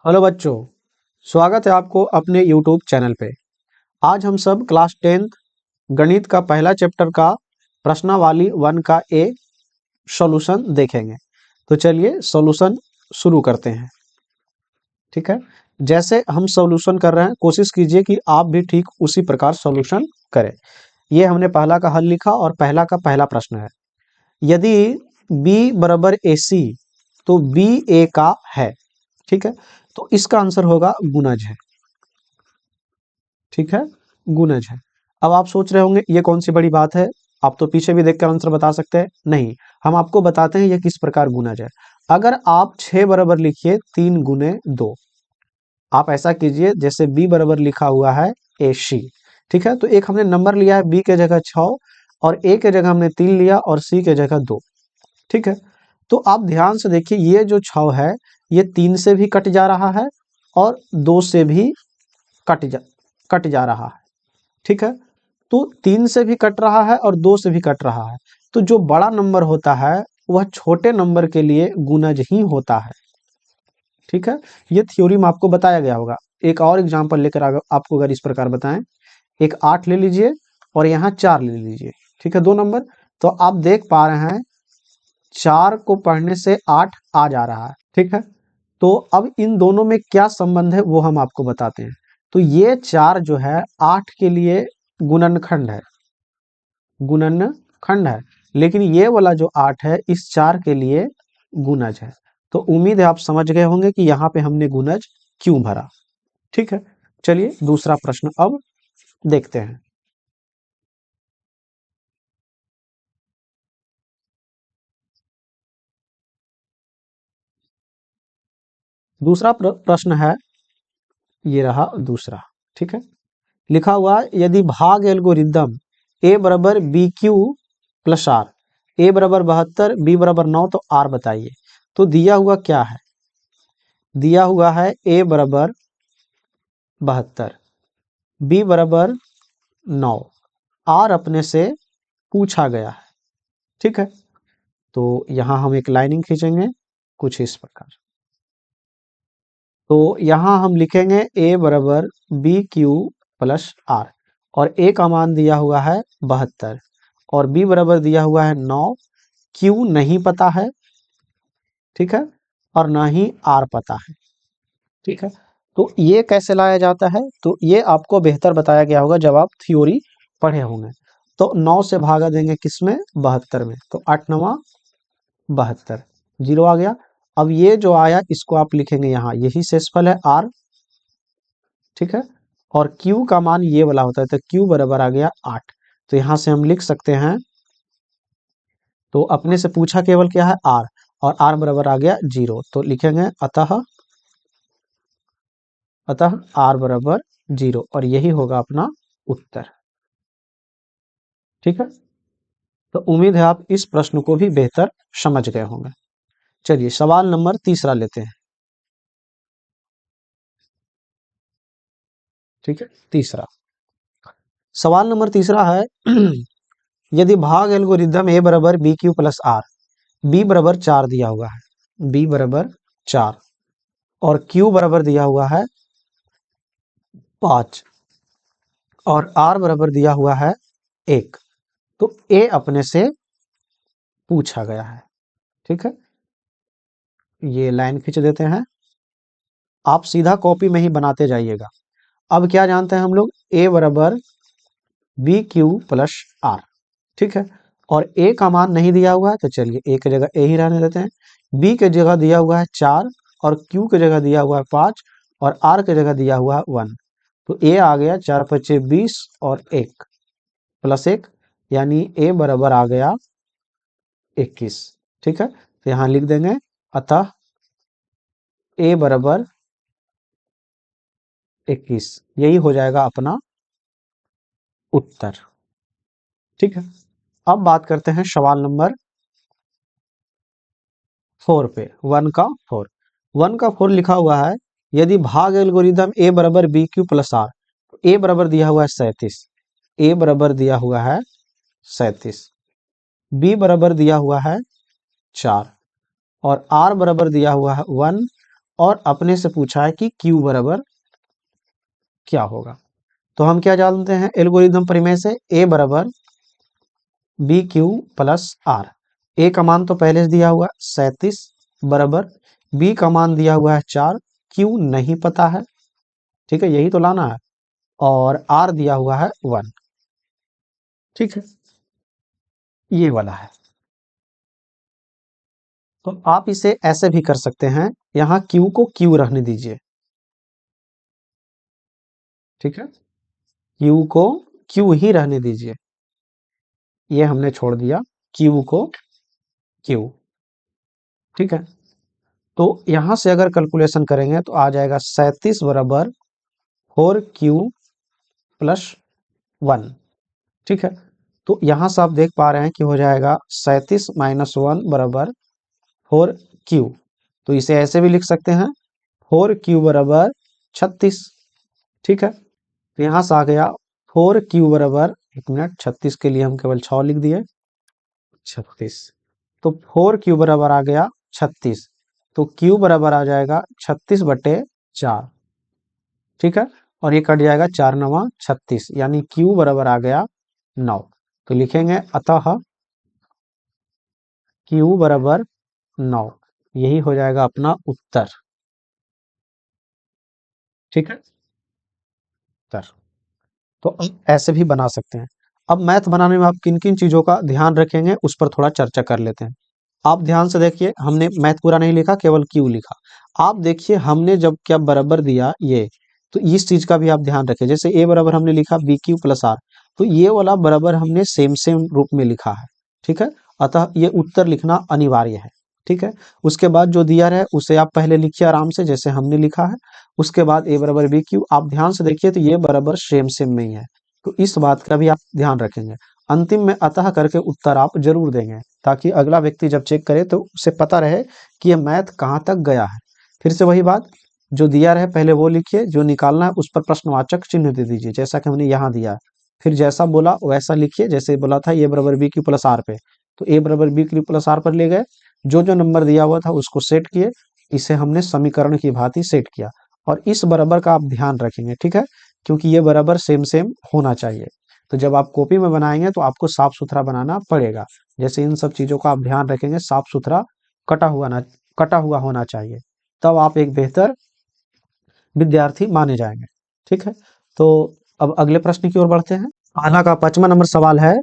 Hello बच्चों, स्वागत है आपको अपने YouTube चैनल पे। आज हम सब क्लास 10th गणित का पहला चैप्टर का प्रश्नावली 1 का ए सॉल्यूशन देखेंगे। तो चलिए सॉल्यूशन शुरू करते हैं। ठीक है, जैसे हम सॉल्यूशन कर रहे हैं कोशिश कीजिए कि आप भी ठीक उसी प्रकार सॉल्यूशन करें। ये हमने पहला का हल लिखा और पहला का पहला प्रश्न है। यदि b बराबर AC तो b a का है। ठीक है, तो इसका आंसर होगा गुणज है। ठीक है, गुणज है। अब आप सोच रहे होंगे ये कौन सी बड़ी बात है, आप तो पीछे भी देखकर आंसर बता सकते हैं। नहीं, हम आपको बताते हैं ये किस प्रकार गुणज है। अगर आप 6 बराबर लिखिए 3 गुने 2, आप ऐसा कीजिए जैसे b बराबर लिखा हुआ है AC। ठीक है, तो एक हमने नंबर लिया है b के जगह 6 और a के जगह हमने 3 लिया और c के जगह 2। ठीक है, तो आप ध्यान से देखिए ये जो 6 है ये 3 से भी कट जा रहा है और 2 से भी कट जा रहा है। ठीक है, तो 3 से भी कट रहा है और 2 से भी कट रहा है। तो जो बड़ा नंबर होता है वह छोटे नंबर के लिए गुणज ही होता है। ठीक है, ये थ्योरी में आपको बताया गया होगा। एक और एग्जांपल लेकर आपको अगर इस प्रकार बताएं, एक 8 ले लीजिए और यहाँ 4 ले लीजिए। ठीक है, 2 नंबर, तो आप देख पा रहे हैं 4 को पढ़ने से 8 आ जा रहा है। ठीक है, तो अब इन दोनों में क्या संबंध है वो हम आपको बताते हैं। तो ये 4 जो है 8 के लिए गुणनखंड है, गुणनखंड है, लेकिन ये वाला जो 8 है इस 4 के लिए गुणज है। तो उम्मीद है आप समझ गए होंगे कि यहाँ पे हमने गुणज क्यों भरा। ठीक है, चलिए दूसरा प्रश्न अब देखते हैं। दूसरा प्रश्न है, ये रहा दूसरा। ठीक है, लिखा हुआ है, यदि भाग एल्गोरिदम a बराबर b q plus r, a बराबर 72, b बराबर 9, तो r बताइए। तो दिया हुआ क्या है, दिया हुआ है a बराबर 72, b बराबर 9, r अपने से पूछा गया है। ठीक है, तो यहां हम एक लाइनिंग खींचेंगे कुछ इस प्रकार। तो यहां हम लिखेंगे a बराबर बी क्यू प्लस आर, और a का मान दिया हुआ है 72 और b बराबर दिया हुआ है 9। q नहीं पता है, ठीक है, और ना ही r पता है। ठीक है, तो ये कैसे लाया जाता है, तो ये आपको बेहतर बताया गया होगा जब आप थ्योरी पढ़े होंगे। तो 9 से भागा देंगे किसमें, 72 में, तो 8 9 72, 0 आ गया। अब ये जो आया इसको आप लिखेंगे यहाँ, यही शेषफल है r। ठीक है, और q का मान ये वाला होता है, तो q बराबर आ गया 8। तो यहां से हम लिख सकते हैं, तो अपने से पूछा केवल क्या है, r, और r बराबर आ गया 0। तो लिखेंगे अतः r बराबर 0, और यही होगा अपना उत्तर। ठीक है, तो उम्मीद है आप इस प्रश्न को भी बेहतर समझ गए होंगे। चलिए सवाल नंबर तीसरा लेते हैं। ठीक है, तीसरा सवाल नंबर तीसरा है यदि भाग एल्गोरिदम a बराबर b q plus r, b बराबर 4 दिया हुआ है, b बराबर 4 और q बराबर दिया हुआ है 5 और r बराबर दिया हुआ है 1, तो a अपने से पूछा गया है। ठीक है, ये लाइन खींच देते हैं, आप सीधा कॉपी में ही बनाते जाइएगा। अब क्या जानते हैं हम लोग, a बराबर बी क्यू प्लस आर। ठीक है, और a का मान नहीं दिया हुआ है, तो चलिए a की जगह a ही रहने देते हैं। b की जगह दिया हुआ है 4 और q की जगह दिया हुआ है 5 और r की जगह दिया हुआ है 1। तो a आ गया 4 5 20 और 1 प्लस 1, यानी a बराबर आ गया 21। ठीक है, तो यहाँ लिख देंगे अतः a बराबर 21, यही हो जाएगा अपना उत्तर। ठीक है, अब बात करते हैं सवाल नंबर 4 पे, 1 का 4। 1 का 4 लिखा हुआ है, यदि भाग एल्गोरिदम a बराबर b q plus r, a बराबर दिया हुआ है 37, a बराबर दिया हुआ है 37, b बराबर दिया हुआ है 4 और r बराबर दिया हुआ है 1 और अपने से पूछा है कि Q बराबर क्या होगा। तो हम क्या जानते हैं एल्गोरिथम प्रमेय से, A बराबर BQ प्लस R। A का मान तो पहले से दिया हुआ 37 बराबर B का मान दिया हुआ है 4, Q नहीं पता है, ठीक है, यही तो लाना है, और R दिया हुआ है 1, ठीक है, ये वाला है। तो आप इसे ऐसे भी कर सकते हैं, यहाँ Q को Q रहने दीजिए, ठीक है, Q को Q ही रहने दीजिए, ये हमने छोड़ दिया Q को Q, ठीक है। तो यहां से अगर कैलकुलेशन करेंगे तो आ जाएगा 37 बराबर 4Q प्लस 1, ठीक है। तो यहां से आप देख पा रहे हैं कि हो जाएगा 37 माइनस 1 बराबर 4Q। तो इसे ऐसे भी लिख सकते हैं 4Q बराबर 36, ठीक है। तो यहां से आ गया 4Q बराबर, एक मिनट, 36 के लिए हम केवल 6 लिख दिए, 36। तो 4Q बराबर आ गया 36, तो Q बराबर आ जाएगा 36/4, ठीक है, और ये कट जाएगा 4 9 36, यानी Q बराबर आ गया 9। तो लिखेंगे अतः Q बराबर 9, यही हो जाएगा अपना उत्तर, ठीक है, उत्तर। तो अब ऐसे भी बना सकते हैं। अब मैथ बनाने में आप किन किन चीजों का ध्यान रखेंगे उस पर थोड़ा चर्चा कर लेते हैं। आप ध्यान से देखिए, हमने मैथ पूरा नहीं लिखा, केवल Q लिखा। आप देखिए हमने जब क्या बराबर दिया ये, तो इस चीज का भी आप ध्यान रखें। जैसे A बराबर हमने लिखा BQ प्लस R, तो ये वाला बराबर हमने सेम सेम रूप में लिखा है, ठीक है। अतः ये उत्तर लिखना अनिवार्य है, ठीक है। उसके बाद जो दिया है उसे आप पहले लिखिए आराम से, जैसे हमने लिखा है। उसके बाद A बराबर BQ, आप ध्यान से देखिए तो ये बराबर सेम सेम में ही है, तो इस बात का भी आप ध्यान रखेंगे। अंतिम में अतः करके उत्तर आप जरूर देंगे, ताकि अगला व्यक्ति जब चेक करे तो उसे पता रहे कि ये मैथ कहाँ तक गया है। फिर से वही बात, जो दिया रहे पहले वो लिखिए, जो निकालना है उस पर प्रश्नवाचक चिन्ह दे दीजिए, जैसा कि हमने यहाँ दिया है। फिर जैसा बोला वैसा लिखिए, जैसे बोला था ए बराबर बी क्यू प्लस आर पे, तो ए बराबर बी क्यू प्लस आर पर ले गए, जो जो नंबर दिया हुआ था उसको सेट किए, इसे हमने समीकरण की भांति सेट किया। और इस बराबर का आप ध्यान रखेंगे, ठीक है, क्योंकि ये बराबर सेम सेम होना चाहिए। तो जब आप कॉपी में बनाएंगे तो आपको साफ सुथरा बनाना पड़ेगा। जैसे इन सब चीजों का आप ध्यान रखेंगे, साफ सुथरा कटा हुआ होना चाहिए, तब आप एक बेहतर विद्यार्थी माने जाएंगे, ठीक है। तो अब अगले प्रश्न की ओर बढ़ते हैं। आना का 5वां नंबर सवाल है,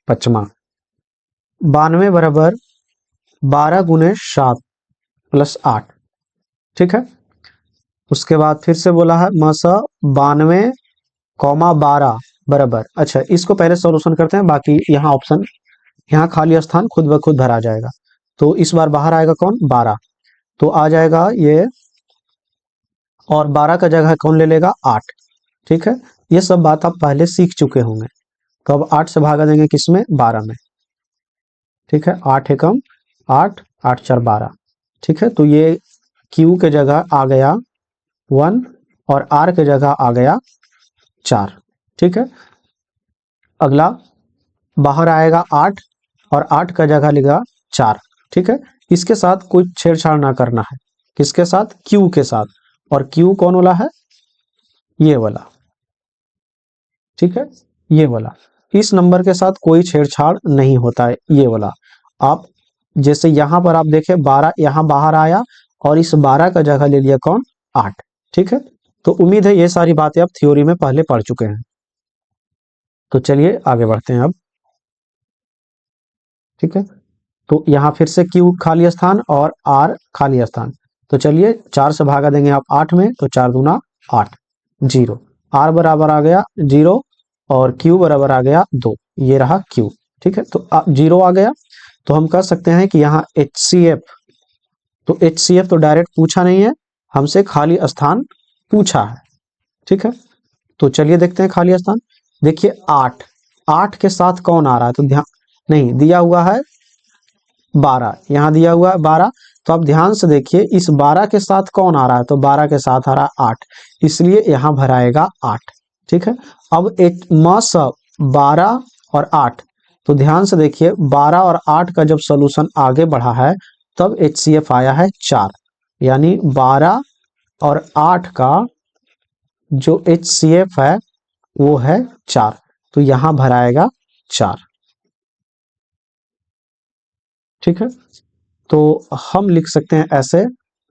5वां, 92 बराबर 12 गुने 7 प्लस 8, ठीक है। उसके बाद फिर से बोला है मसा 92,12 बराबर, अच्छा इसको पहले सॉल्यूशन करते हैं, बाकी यहाँ ऑप्शन, यहाँ खाली स्थान खुद ब खुद भरा जाएगा। तो इस बार बाहर आएगा कौन, 12, तो आ जाएगा ये, और 12 का जगह कौन ले लेगा, 8, ठीक है। ये सब बात आप पहले सीख चुके होंगे। तो अब 8 से भागा देंगे किसमें, 12 में, ठीक है, 8 एकम 8, 8 4 12, ठीक है। तो ये Q के जगह आ गया 1 और R के जगह आ गया 4, ठीक है। अगला बाहर आएगा 8 और 8 का जगह लेगा 4, ठीक है। इसके साथ कोई छेड़छाड़ ना करना है, किसके साथ, Q के साथ, और Q कौन वाला है, ये वाला, ठीक है, ये वाला। इस नंबर के साथ कोई छेड़छाड़ नहीं होता है, ये वाला। आप जैसे यहां पर आप देखें 12 यहां बाहर आया, और इस 12 का जगह ले लिया कौन, 8, ठीक है। तो उम्मीद है ये सारी बातें आप थ्योरी में पहले पढ़ चुके हैं। तो चलिए आगे बढ़ते हैं अब, ठीक है। तो यहाँ फिर से Q खाली स्थान और R खाली स्थान, तो चलिए 4 से भागा देंगे आप 8 में, तो 4 दूना 8, 0, R बराबर आ गया 0 और Q बराबर आ गया 2, ये रहा Q, ठीक है। तो 0 आ गया, तो हम कह सकते हैं कि यहाँ HCF, तो HCF तो डायरेक्ट पूछा नहीं है हमसे, खाली स्थान पूछा है, ठीक है। तो चलिए देखते हैं खाली स्थान। देखिए 8, 8 के साथ कौन आ रहा है, तो ध्यान, नहीं दिया हुआ है 12, यहाँ दिया हुआ है 12, तो आप ध्यान से देखिए इस 12 के साथ कौन आ रहा है, तो 12 के साथ आ रहा है 8, इसलिए यहाँ भराएगा 8, ठीक है। अब एक मस 12 और 8, तो ध्यान से देखिए 12 और 8 का जब सोल्यूशन आगे बढ़ा है तब HCF आया है 4, यानी 12 और 8 का जो HCF है वो है 4, तो यहां भराएगा 4। ठीक है, तो हम लिख सकते हैं ऐसे,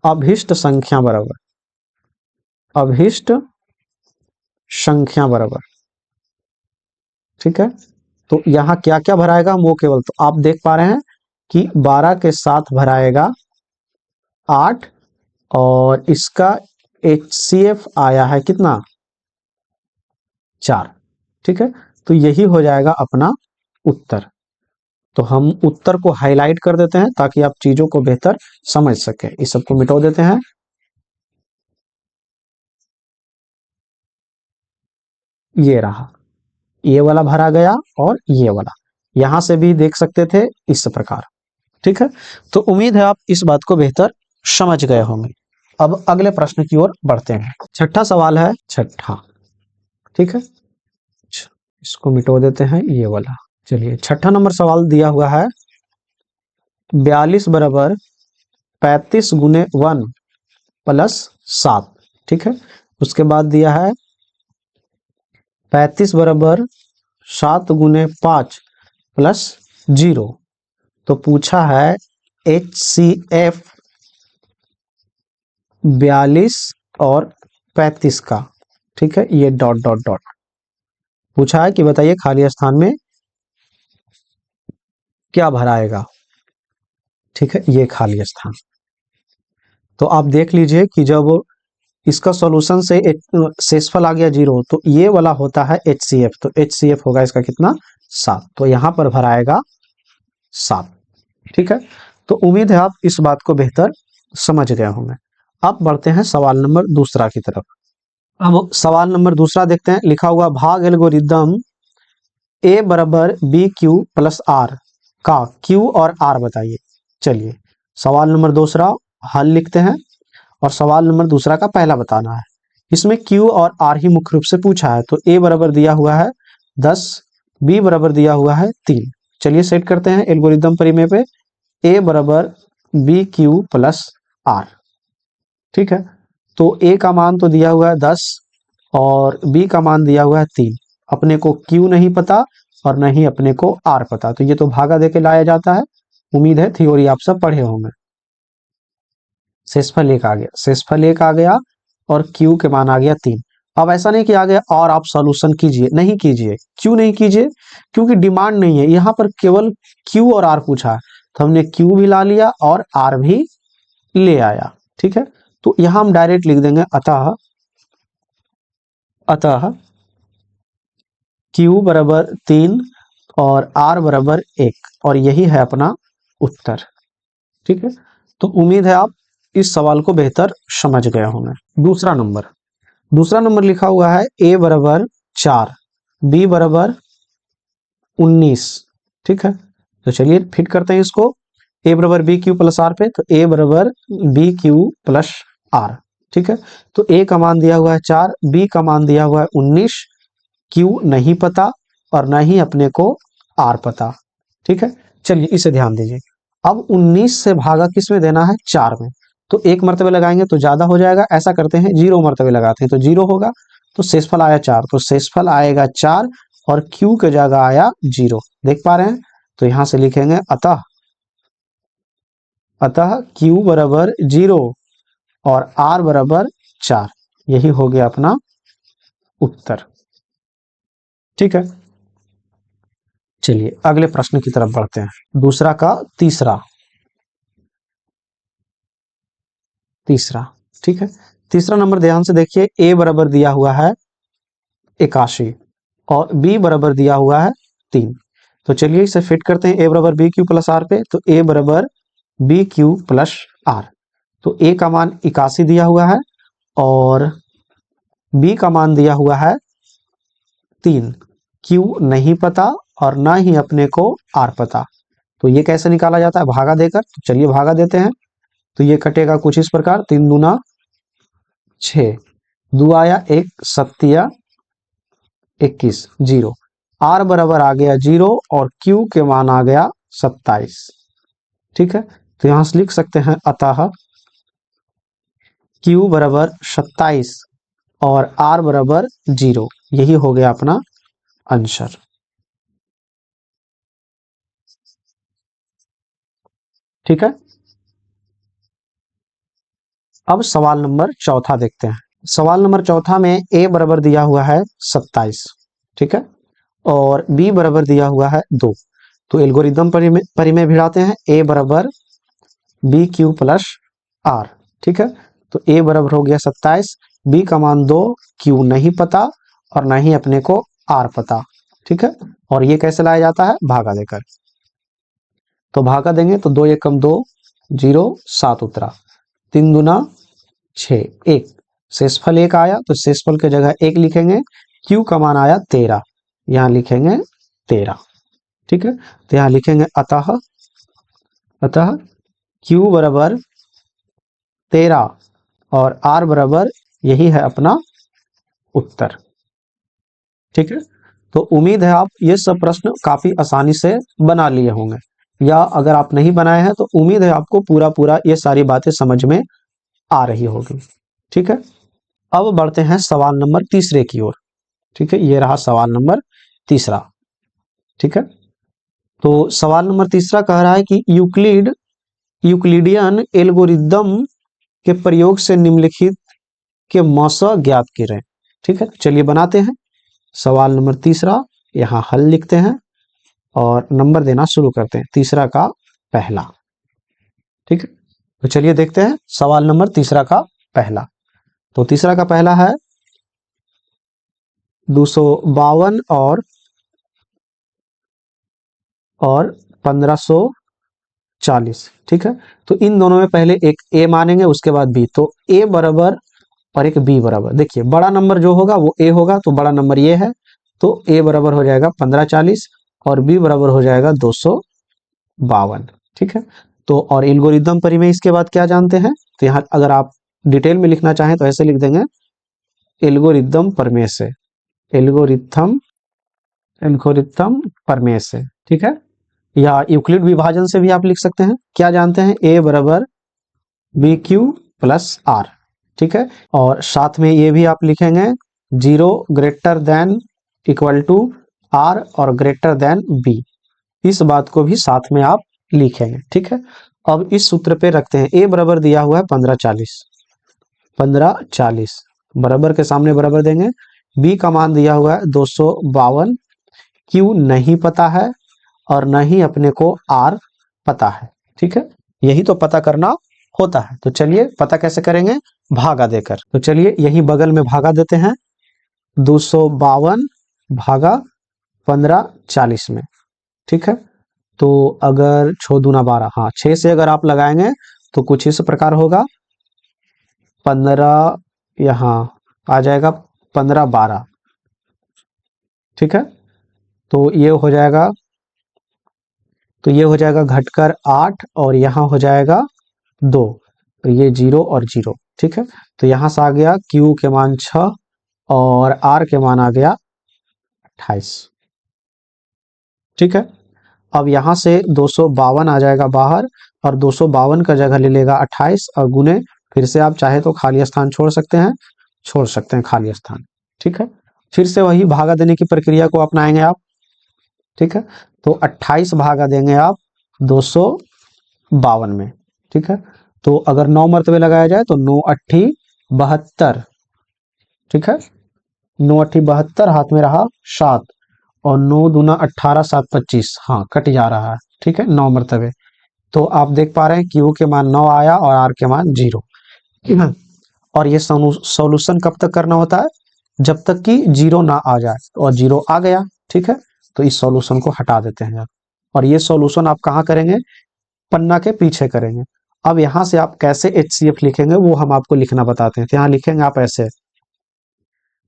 अभिष्ट संख्या बराबर, अभिष्ट संख्या बराबर। ठीक है, तो यहां क्या क्या भराएगा हम वो केवल, तो आप देख पा रहे हैं कि 12 के साथ भराएगा 8, और इसका HCF आया है कितना, 4। ठीक है, तो यही हो जाएगा अपना उत्तर। तो हम उत्तर को हाईलाइट कर देते हैं ताकि आप चीजों को बेहतर समझ सके। इस सबको मिटा देते हैं। ये रहा, ये वाला भरा गया और ये वाला, यहां से भी देख सकते थे इस प्रकार। ठीक है, तो उम्मीद है आप इस बात को बेहतर समझ गए होंगे। अब अगले प्रश्न की ओर बढ़ते हैं। छठा सवाल है, छठा। ठीक है, इसको मिटो देते हैं ये वाला। चलिए, छठा नंबर सवाल दिया हुआ है 42 बराबर 35 गुने 1 प्लस 7। ठीक है, उसके बाद दिया है 35 बराबर 7 गुने 5 प्लस 0। तो पूछा है HCF 42 और 35 का। ठीक है, ये डॉट डॉट डॉट पूछा है कि बताइए खाली स्थान में क्या भराएगा। ठीक है, ये खाली स्थान। तो आप देख लीजिए कि जब इसका सॉल्यूशन से शेषफल आ गया 0, तो ये वाला होता है HCF, तो HCF होगा इसका कितना, 7। तो यहां पर भराएगा 7। ठीक है, तो उम्मीद है आप इस बात को बेहतर समझ गए होंगे। अब बढ़ते हैं सवाल नंबर दूसरा की तरफ। अब सवाल नंबर दूसरा देखते हैं। लिखा हुआ भाग एल्गोरिदम A बराबर BQ प्लस R का Q और R बताइए। चलिए, सवाल नंबर दूसरा हल लिखते हैं और सवाल नंबर दूसरा का पहला बताना है। इसमें Q और R ही मुख्य रूप से पूछा है। तो A बराबर दिया हुआ है 10, B बराबर दिया हुआ है 3। चलिए सेट करते हैं एल्गोरिदम परिमेय पे। A बराबर BQ प्लस R। ठीक है, तो A का मान तो दिया हुआ है 10 और B का मान दिया हुआ है 3। अपने को Q नहीं पता और न ही अपने को R पता, तो ये तो भागा देके लाया जाता है। उम्मीद है थ्योरी आप सब पढ़े होंगे। शेषफल 1 आ गया, शेषफल 1 आ गया और Q के मान आ गया 3। अब ऐसा नहीं कि आ गया और आप सॉल्यूशन कीजिए, नहीं कीजिए। क्यों नहीं कीजिए? क्योंकि डिमांड नहीं है, यहाँ पर केवल Q और R पूछा है, तो हमने Q भी ला लिया और R भी ले आया। ठीक है, तो यहां हम डायरेक्ट लिख देंगे अतः Q बराबर 3 और R बराबर 1, और यही है अपना उत्तर। ठीक है, तो उम्मीद है आप इस सवाल को बेहतर समझ गए होंगे। दूसरा नंबर लिखा हुआ है A बराबर 4, B बराबर 19। ठीक है, तो चलिए फिट करते हैं इसको। A बराबर BQ प्लस R पे, तो A बराबर BQ प्लस R। ठीक है, तो A का मान दिया हुआ है 4, B का मान दिया हुआ है 19, Q नहीं पता और ना ही अपने को R पता। ठीक है, चलिए इसे ध्यान दीजिए। अब 19 से भागा किस में देना है, 4 में, तो 1 मर्तबे लगाएंगे तो ज्यादा हो जाएगा। ऐसा करते हैं 0 मर्तबे लगाते हैं तो 0 होगा, तो शेषफल आया 4, तो शेषफल आएगा 4 और Q के जगह आया 0। देख पा रहे हैं, तो यहां से लिखेंगे अतः Q बराबर 0 और R बराबर 4। यही हो गया अपना उत्तर। ठीक है, चलिए अगले प्रश्न की तरफ बढ़ते हैं। दूसरा का तीसरा। ठीक है, तीसरा नंबर ध्यान से देखिए। A बराबर दिया हुआ है 81 और B बराबर दिया हुआ है 3। तो चलिए इसे फिट करते हैं। A बराबर BQ प्लस R पे, तो A बराबर BQ प्लस R। तो A का मान 81 दिया हुआ है और B का मान दिया हुआ है 3। Q नहीं पता और ना ही अपने को R पता, तो ये कैसे निकाला जाता है, भागा देकर। तो चलिए भागा देते हैं, तो ये कटेगा कुछ इस प्रकार, 3 दूना 6, 2 आया 1, 7 या 21, 0। R बराबर आ गया 0 और Q के मान आ गया 27। ठीक है, तो यहां से लिख सकते हैं अतः Q बराबर 27 और R बराबर 0। यही हो गया अपना आंसर। ठीक है, अब सवाल नंबर चौथा देखते हैं। सवाल नंबर चौथा में A बराबर दिया हुआ है 27, ठीक है, और B बराबर दिया हुआ है 2। तो एल्गोरिदम परिमेय भिड़ाते हैं। A बराबर बी क्यू प्लस आर। ठीक है, तो A बराबर हो गया 27, B का मान 2, Q नहीं पता और ना ही अपने को R पता। ठीक है, और ये कैसे लाया जाता है, भागा देकर। तो भागा देंगे तो 2 एकम 2, 0, 7 उतरा, 3 दूना 6, 1, शेषफल 1 आया तो शेषफल की जगह 1 लिखेंगे। Q का मान आया 13, यहाँ लिखेंगे 13। ठीक है, तो यहाँ लिखेंगे अतः Q बराबर 13 और R बराबर, यही है अपना उत्तर। ठीक है, तो उम्मीद है आप ये सब प्रश्न काफी आसानी से बना लिए होंगे, या अगर आप नहीं बनाए हैं तो उम्मीद है आपको पूरा पूरा ये सारी बातें समझ में आ रही होगी। ठीक है, अब बढ़ते हैं सवाल नंबर तीसरे की ओर। ठीक है, ये रहा सवाल नंबर तीसरा। ठीक है, तो सवाल नंबर तीसरा कह रहा है कि यूक्लिडियन एल्गोरिदम के प्रयोग से निम्नलिखित के मौसा ज्ञात करें। ठीक है, चलिए बनाते हैं सवाल नंबर तीसरा। यहाँ हल लिखते हैं और नंबर देना शुरू करते हैं, तीसरा का पहला। ठीक है, तो चलिए देखते हैं सवाल नंबर तीसरा का पहला। तो तीसरा का पहला है 252 और 1540। ठीक है, तो इन दोनों में पहले एक A मानेंगे, उसके बाद B। तो A बराबर और एक B बराबर, देखिए बड़ा नंबर जो होगा वो A होगा, तो बड़ा नंबर ये है, तो A बराबर हो जाएगा 1540 और B बराबर हो जाएगा 252। ठीक है, तो और एल्गोरिदम परिमेय इसके बाद क्या जानते हैं, तो यहाँ अगर आप डिटेल में लिखना चाहें तो ऐसे लिख देंगे, एल्गोरिदम प्रमेय से, एल्गोरिथम एल्गोरिथम प्रमेय से। ठीक है, या यूक्लिड विभाजन से भी आप लिख सकते हैं। क्या जानते हैं, A बराबर बी क्यू प्लस आर। ठीक है, और साथ में ये भी आप लिखेंगे 0 greater than equal to r और ग्रेटर देन बी, इस बात को भी साथ में आप लिखेंगे। ठीक है, अब इस सूत्र पे रखते हैं। A बराबर दिया हुआ है 1540 बराबर के सामने बराबर देंगे। B का मान दिया हुआ है 252, Q नहीं पता है और न ही अपने को R पता है। ठीक है, यही तो पता करना होता है। तो चलिए पता कैसे करेंगे, भागा देकर। तो चलिए यही बगल में भागा देते हैं, 252 भागा 1540 में। ठीक है, तो अगर 6 दूना 12, हाँ 6 से अगर आप लगाएंगे तो कुछ इस प्रकार होगा, 15 यहाँ आ जाएगा 15 12। ठीक है, तो ये हो जाएगा, तो ये हो जाएगा घटकर 8 और यहाँ हो जाएगा 2, तो ये 0 और 0। ठीक है, तो यहाँ से आ गया Q के मान 6 और R के मान आ गया 28। ठीक है, अब यहाँ से 252 आ जाएगा बाहर और 252 का जगह ले लेगा 28 और गुने, फिर से आप चाहे तो खाली स्थान छोड़ सकते हैं खाली स्थान। ठीक है, फिर से वही भागा देने की प्रक्रिया को अपनाएंगे आप। ठीक है, तो 28 भागा देंगे आप 252 में। ठीक है, तो अगर 9 मरतबे लगाया जाए तो 9 अट्ठी 72। ठीक है, 9 अट्ठी 72, हाथ में रहा 7 और 9 दूना 18, 7 25, हाँ कट जा रहा है। ठीक है, 9 मरतबे। तो आप देख पा रहे हैं Q के मान 9 आया और R के मान 0। और ये सॉल्यूशन कब तक करना होता है, जब तक कि 0 ना आ जाए, और 0 आ गया। ठीक है, तो इस सॉल्यूशन को हटा देते हैं आप, और ये सॉल्यूशन आप कहाँ करेंगे, पन्ना के पीछे करेंगे। अब यहाँ से आप कैसे HCF लिखेंगे वो हम आपको लिखना बताते हैं। तो यहाँ लिखेंगे आप ऐसे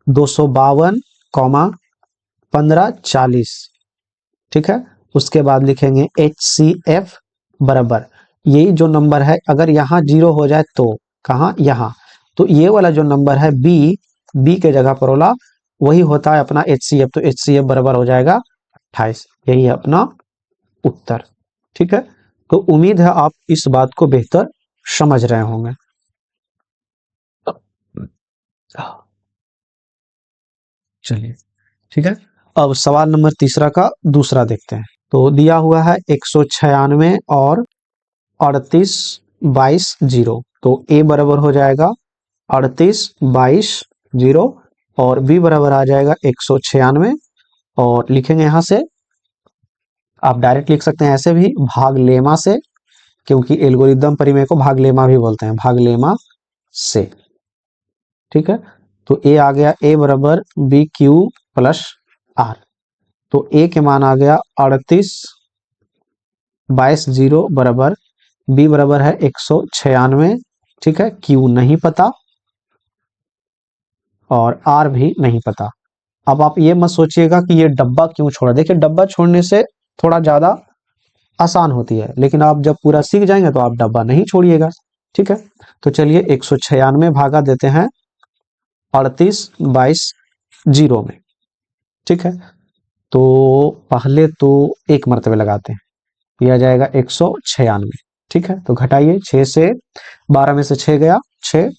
252 1540। ठीक है, उसके बाद लिखेंगे HCF बराबर, यही जो नंबर है अगर यहाँ 0 हो जाए तो कहाँ, यहाँ, तो ये वाला जो नंबर है B के जगह पर वाला वही होता है अपना HCF। तो HCF बराबर हो जाएगा 28, यही है अपना उत्तर। ठीक है, तो उम्मीद है आप इस बात को बेहतर समझ रहे होंगे। चलिए ठीक है। अब सवाल नंबर तीसरा का दूसरा देखते हैं। तो दिया हुआ है 196 और 38 22 0। तो ए बराबर हो जाएगा 38 22 0 और बी बराबर आ जाएगा 196 और लिखेंगे यहां से, आप डायरेक्ट लिख सकते हैं ऐसे भी, भाग लेमा से, क्योंकि एल्गोरिदम परिमेय को भाग लेमा भी बोलते हैं, भाग लेमा से। ठीक है, तो ए आ गया, ए बराबर बी क्यू प्लस आर। तो ए के मान आ गया 38 22 0 बराबर, बी बराबर है 196। ठीक है, क्यू नहीं पता और आर भी नहीं पता। अब आप ये मत सोचिएगा कि ये डब्बा क्यों छोड़ा। देखिए, डब्बा छोड़ने से थोड़ा ज्यादा आसान होती है, लेकिन आप जब पूरा सीख जाएंगे तो आप डब्बा नहीं छोड़िएगा। ठीक है, तो चलिए 196 भागा देते हैं 38 22 0 में। ठीक है, तो पहले तो एक मर्तबे लगाते हैं, ये आ जाएगा 196। ठीक है, तो घटाइए, 6 से 12 में से 6 गया 6,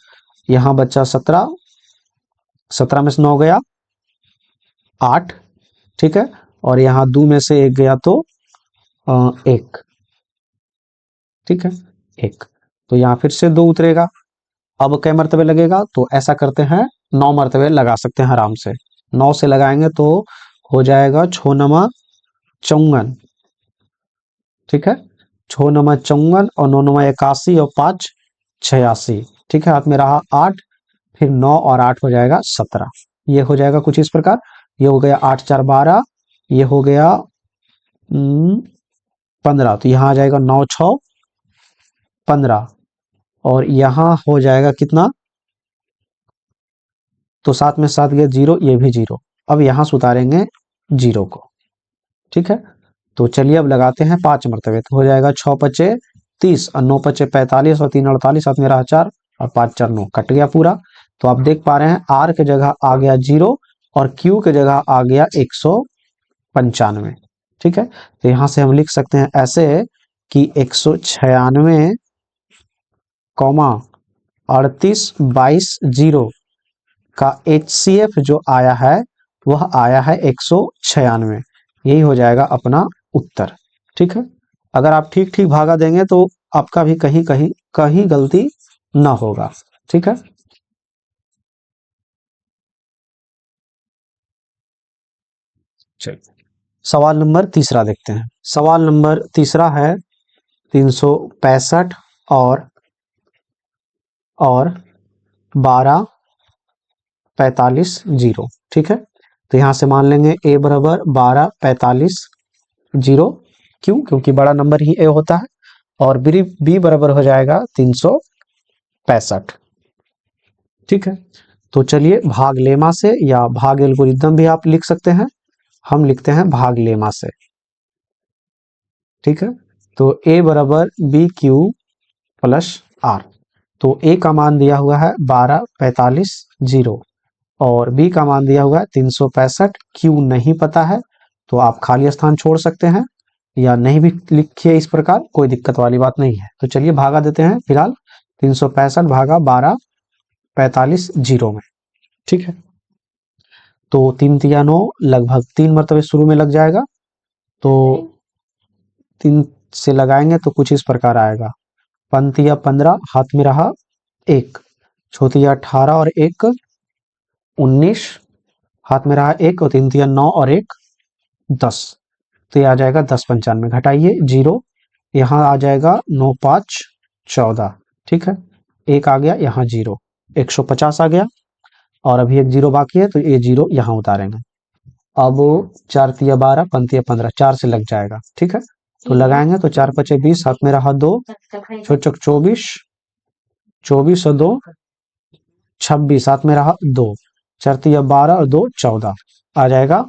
यहां बच्चा 17, 17 में से 9 गया 8। ठीक है, और यहां 2 में से 1 गया तो 1। ठीक है, 1, तो यहां फिर से 2 उतरेगा। अब कई मर्तबे लगेगा, तो ऐसा करते हैं 9 मर्तबे लगा सकते हैं आराम से। 9 से लगाएंगे तो हो जाएगा 6 नमा 54। ठीक है, 6 नमा 54 और 9 नमा 81 और 5 86। ठीक है, हाथ में रहा 8, फिर 9 और 8 हो जाएगा 17। ये हो जाएगा कुछ इस प्रकार, ये हो गया 8 4 12, ये हो गया 15, तो यहाँ आ जाएगा 9 6 15 और यहाँ हो जाएगा कितना, तो 7 में 7 गया 0, ये भी 0। अब यहाँ से उतारेंगे 0 को। ठीक है, तो चलिए अब लगाते हैं 5 मरतबे, तो हो जाएगा 6 पचे 30 और 9 पचे 45 और 3 48, साथ में रहा 4 और 5 4 9, कट गया पूरा। तो आप देख पा रहे हैं आर के जगह आ गया 0 और क्यू के जगह आ गया 195। ठीक है, तो यहां से हम लिख सकते हैं ऐसे कि 196 कौमा 38 22 0 का HCF जो आया है वह आया है 196। यही हो जाएगा अपना उत्तर। ठीक है, अगर आप ठीक ठीक भागा देंगे तो आपका भी कहीं कहीं कहीं गलती ना होगा। ठीक है, चलिए सवाल नंबर तीसरा देखते हैं। सवाल नंबर तीसरा है 365 और 12 45 0। ठीक है, तो यहां से मान लेंगे ए बराबर 12 45 0। क्यों? क्योंकि बड़ा नंबर ही ए होता है। और बी बराबर हो जाएगा 365। ठीक है, तो चलिए भाग लेमा से या भाग एल्गोरिदम भी आप लिख सकते हैं, हम लिखते हैं भाग लेमा से। ठीक है, तो ए बराबर बी क्यू प्लस आर। तो ए का मान दिया हुआ है 12 45 0 और बी का मान दिया हुआ है 365। क्यू नहीं पता है तो आप खाली स्थान छोड़ सकते हैं या नहीं भी लिखिए, इस प्रकार कोई दिक्कत वाली बात नहीं है। तो चलिए भागा देते हैं फिलहाल 365 भागा 12 45 0 में। ठीक है, तो 3 तिया 9, लगभग 3 मरतबे शुरू में लग जाएगा। तो 3 से लगाएंगे तो कुछ इस प्रकार आएगा, पंतिया 15, हाथ में रहा 1, छोतिया 18 और 1 19, हाथ में रहा 1 और 3 तिया 9 और 1 10। तो ये आ जाएगा 10 95, घटाइए 0, यहाँ आ जाएगा 9 5 14। ठीक है, एक आ गया यहाँ 0, 150 आ गया और अभी एक 0 बाकी है, तो ये 0 यहाँ उतारेंगे। अब 4 तिया 12, पंतिया 15, 4 से लग जाएगा। ठीक है, तो लगाएंगे तो 4 पचे 20, हाथ में रहा 2, छोट चौक 24, 24 और 2 26, हाथ में रहा 2, 4 तिया 12 और 2 14, आ जाएगा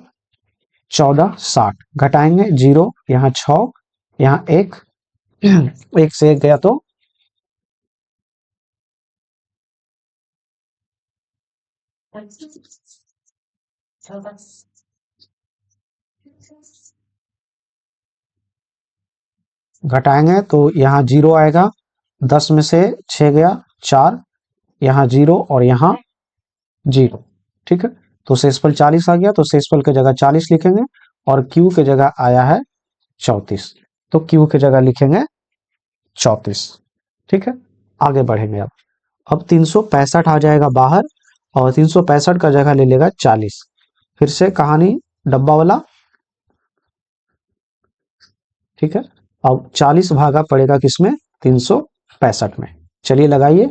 14 60। घटाएंगे 0, यहाँ 6, यहाँ 1, 1 से 1 गया तो घटाएंगे तो यहाँ 0 आएगा, 10 में से 6 गया 4, यहाँ 0 और यहाँ जीरो। ठीक है, तो शेषफल 40 आ गया, तो शेषफल की जगह 40 लिखेंगे और क्यू की जगह आया है 34, तो क्यू की जगह लिखेंगे 34। ठीक है, आगे बढ़ेंगे। अब 365 आ जाएगा बाहर और 365 का जगह ले लेगा 40। फिर से कहानी डब्बा वाला। ठीक है, अब 40 भागा पड़ेगा किसमें, 365 में। चलिए लगाइए,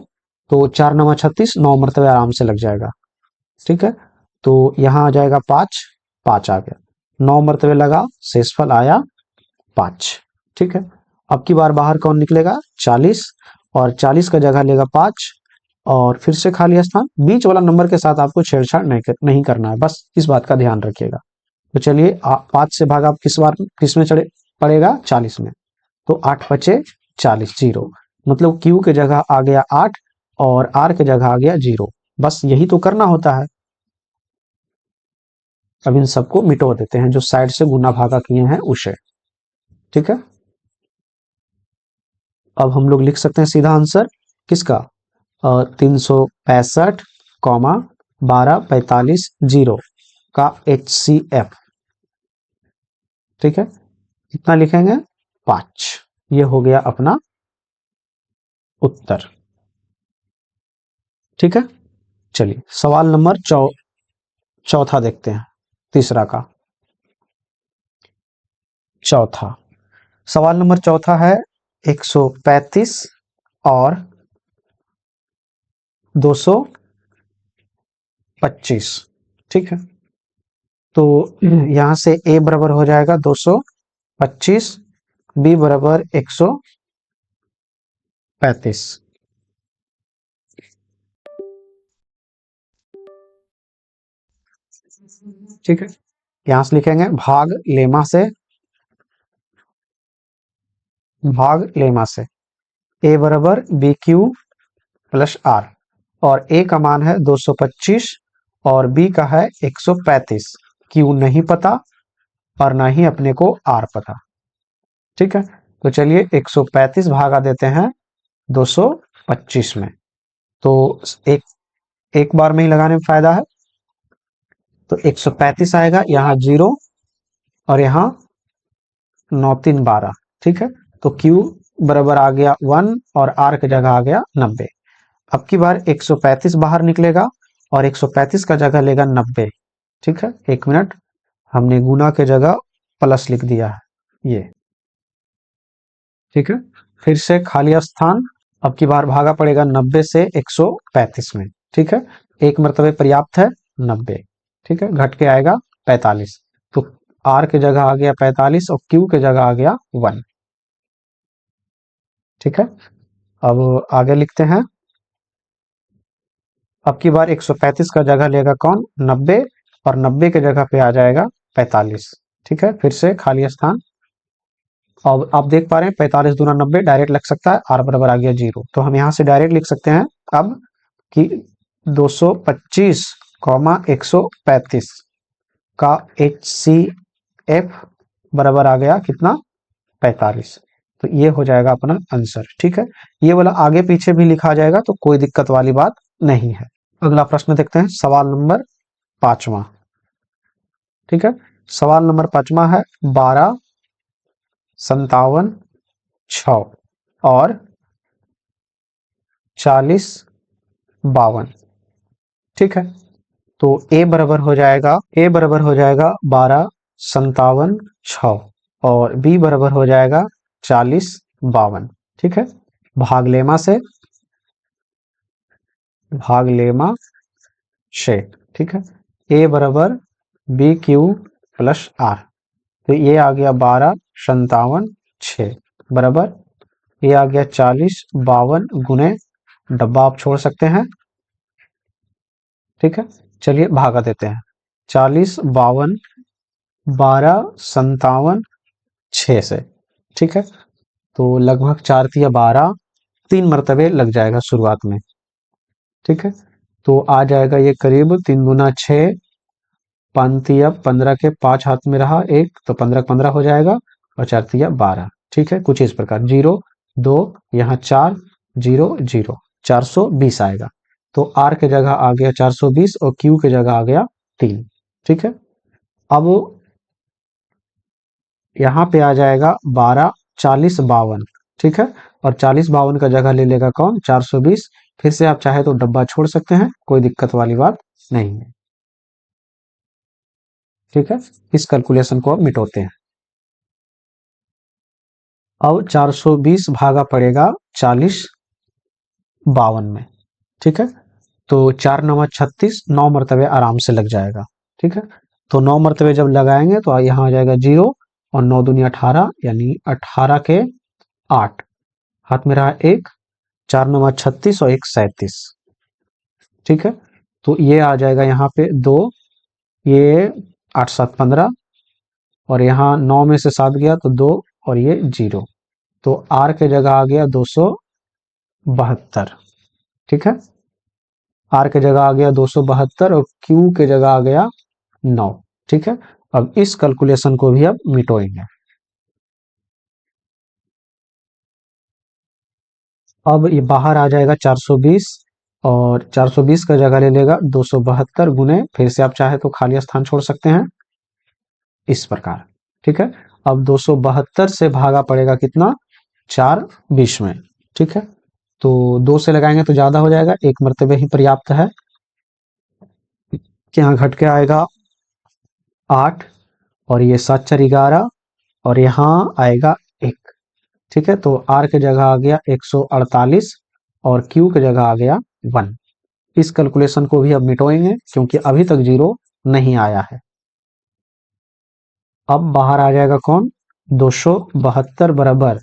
तो 4 9 36, 9 मरतबे आराम से लग जाएगा। ठीक है, तो यहाँ आ जाएगा 5, 5 आ गया, 9 मरतबे लगा, शेषफल आया 5। ठीक है, अब की बार बाहर कौन निकलेगा, 40, और 40 का जगह लेगा 5, और फिर से खाली स्थान। बीच वाला नंबर के साथ आपको छेड़छाड़ नहीं करना है, बस इस बात का ध्यान रखिएगा। तो चलिए 5 से भागा किस में चढ़े पड़ेगा, 40 में। तो 8 बचे 40, जीरो। मतलब क्यू के जगह आ गया 8 और आर के जगह आ गया 0। बस यही तो करना होता है। अब इन सबको मिटो देते हैं, जो साइड से गुना भागा किए हैं उसे। ठीक है, अब हम लोग लिख सकते हैं सीधा आंसर किसका, 365 कॉमा 1245 जीरो का HCF। ठीक है, कितना लिखेंगे, 5। ये हो गया अपना उत्तर। ठीक है, चलिए सवाल नंबर चौथा देखते हैं, तीसरा का। चौथा सवाल नंबर चौथा है 135 और 225। ठीक है, तो यहां से a बराबर हो जाएगा 225, b बराबर 135। ठीक है, यहां से लिखेंगे भाग लेमा से a बराबर बी क्यू प्लस आर, और a का मान है 225 और b का है 135। क्यू नहीं पता और ना ही अपने को आर पता। ठीक है, तो चलिए 135 भागा देते हैं 225 में, तो एक एक बार में ही लगाने में फायदा है। तो 135 आएगा, यहाँ 0 और यहाँ 9 3 12। ठीक है, तो Q बराबर आ गया 1 और R की जगह आ गया 90। अब की बार 135 बाहर निकलेगा और 135 का जगह लेगा 90। ठीक है, 1 मिनट, हमने गुना के जगह प्लस लिख दिया है ये। ठीक है, फिर से खाली स्थान। अब की बार भागा पड़ेगा 90 से 135 में। ठीक है, एक मरतबे पर्याप्त है 90। ठीक है, घट के आएगा 45, तो आर के जगह आ गया 45 और क्यू के जगह आ गया 1। ठीक है, अब आगे लिखते हैं। अब की बार 135 का जगह लेगा कौन, 90, और 90 के जगह पे आ जाएगा 45। ठीक है, फिर से खाली स्थान। अब आप देख पा रहे हैं 45 दूना 90 डायरेक्ट लग सकता है, आर बराबर आ गया 0, तो हम यहाँ से डायरेक्ट लिख सकते हैं अब कि 225 कॉमा 135 का HCF बराबर आ गया कितना, 45। तो ये हो जाएगा अपना आंसर। ठीक है, ये वाला आगे पीछे भी लिखा जाएगा, तो कोई दिक्कत वाली बात नहीं है। अगला प्रश्न देखते हैं, सवाल नंबर 5वां। ठीक है, सवाल नंबर 5वां है 12 57 6 और 40 52। ठीक है, तो a बराबर हो जाएगा 12 57 6 और b बराबर हो जाएगा 40 52। ठीक है, भाग लेमा से। ठीक है, a बराबर बी क्यू प्लस आर, तो ये आ गया 12 57 6 बराबर, ये आ गया 40 52 गुने, डब्बा आप छोड़ सकते हैं। ठीक है, चलिए भागा देते हैं, 40 52 12 57 6 से। ठीक है, तो लगभग 4 तिया 12, 3 मरतबे लग जाएगा शुरुआत में। ठीक है, तो आ जाएगा ये करीब 3 दूना 6, 5 तिया 15 के 5 हाथ में रहा एक, तो 15 15 हो जाएगा और 4 तिया 12। ठीक है, कुछ इस प्रकार 0 2, यहाँ 4 0 0, 420 आएगा। तो आर के जगह आ गया 420 और क्यू के जगह आ गया 3। ठीक है, अब यहाँ पे आ जाएगा 12, 40, 52। ठीक है, और 40, 52 का जगह ले लेगा कौन, 420। फिर से आप चाहे तो डब्बा छोड़ सकते हैं, कोई दिक्कत वाली बात नहीं है। ठीक है, इस कैलकुलेशन को अब मिटाते हैं। अब 420 भागा पड़ेगा 40, 52 में। ठीक है, तो 4 9 36, 9 मरतबे आराम से लग जाएगा। ठीक है, तो 9 मरतबे जब लगाएंगे तो यहाँ आ जाएगा 0 और 9 दूनी 18, यानी 18 के 8, हाथ में रहा 1, 4 9 36 और 1 37। ठीक है, तो ये आ जाएगा यहाँ पे 2, ये 8 7 15, और यहाँ 9 में से 7 गया तो 2 और ये 0। तो आर के जगह आ गया 272। ठीक है, आर के जगह आ गया 272 और क्यू के जगह आ गया 9। ठीक है, अब इस कैलकुलेशन को भी अब मिटाएंगे। अब ये बाहर आ जाएगा 420 और 420 का जगह ले लेगा 272 गुने, फिर से आप चाहे तो खाली स्थान छोड़ सकते हैं इस प्रकार। ठीक है, अब 272 से भागा पड़ेगा कितना, 4 20 में। ठीक है, तो 2 से लगाएंगे तो ज्यादा हो जाएगा, 1 मरतबे ही पर्याप्त है। यहाँ घट के आएगा 8 और ये 7 4 11 और यहाँ आएगा 1। ठीक है, तो आर के जगह आ गया 148 और क्यू के जगह आ गया 1। इस कैलकुलेशन को भी अब मिटाएंगे क्योंकि अभी तक 0 नहीं आया है। अब बाहर आ जाएगा कौन, 272 बराबर,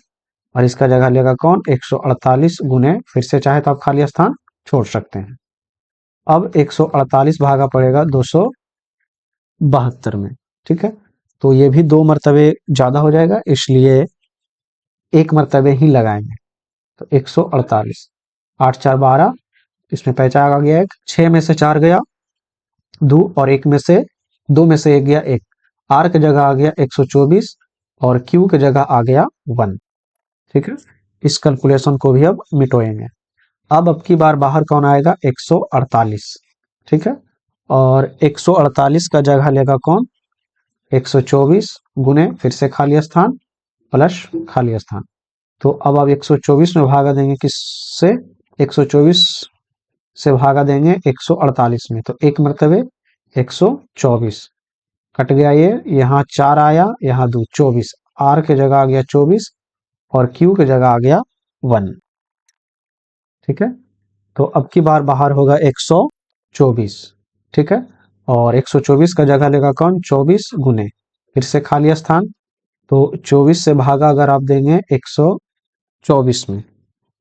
और इसका जगह लेगा कौन, 148 गुने, फिर से चाहे तो आप खाली स्थान छोड़ सकते हैं। अब 148 भागा पड़ेगा 272 में। ठीक है, तो ये भी 2 मरतबे ज्यादा हो जाएगा, इसलिए 1 मरतबे ही लगाएंगे। तो 148, 8 4 12, इसमें पहचान आ गया 1, 6 में से 4 गया 2 और 1 में से 2 में से 1 गया 1। आर के जगह आ गया 124 और क्यू के जगह आ गया 1। ठीक है, इस कैलकुलेशन को भी अब मिटाएंगे। अब की बार बाहर कौन आएगा, 148। ठीक है, और 148 का जगह लेगा कौन, 124 गुने, फिर से खाली स्थान प्लस खाली स्थान। तो अब आप 124 में भागा देंगे किससे, 124 से भागा देंगे 148 में, तो 1 मरतबे 124 कट गया, ये यहाँ 4 आया, यहाँ 2 24, आर के जगह आ गया 24 और क्यू के जगह आ गया 1। ठीक है, तो अब की बार बाहर होगा 124। ठीक है, और 124 का जगह लेगा कौन, 24 गुने, फिर से खाली स्थान, तो 24 से भागा अगर आप देंगे 124 में।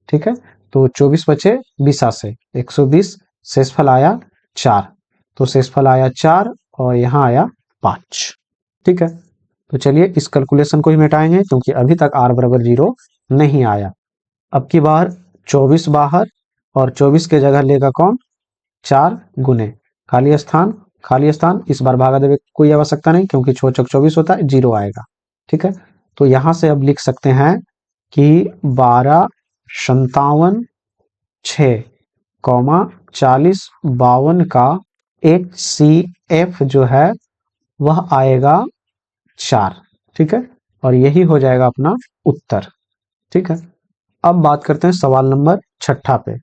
ठीक है, तो 24 बचे 20 से 120, शेषफल आया 4, तो शेषफल आया 4 और यहाँ आया 5। ठीक है, तो चलिए इस कैलकुलेशन को ही मिटाएंगे क्योंकि अभी तक r बराबर 0 नहीं आया। अब की बार 24 बाहर और 24 के जगह लेगा कौन, 4 गुने, खाली स्थान खाली स्थान, इस बार भागा देवे कोई आवश्यकता नहीं क्योंकि 6 चौक 24 होता है, 0 आएगा। ठीक है, तो यहां से अब लिख सकते हैं कि 12 57 6 40 52 का HCF जो है वह आएगा 4। ठीक है, और यही हो जाएगा अपना उत्तर। ठीक है, अब बात करते हैं सवाल नंबर 6 पे।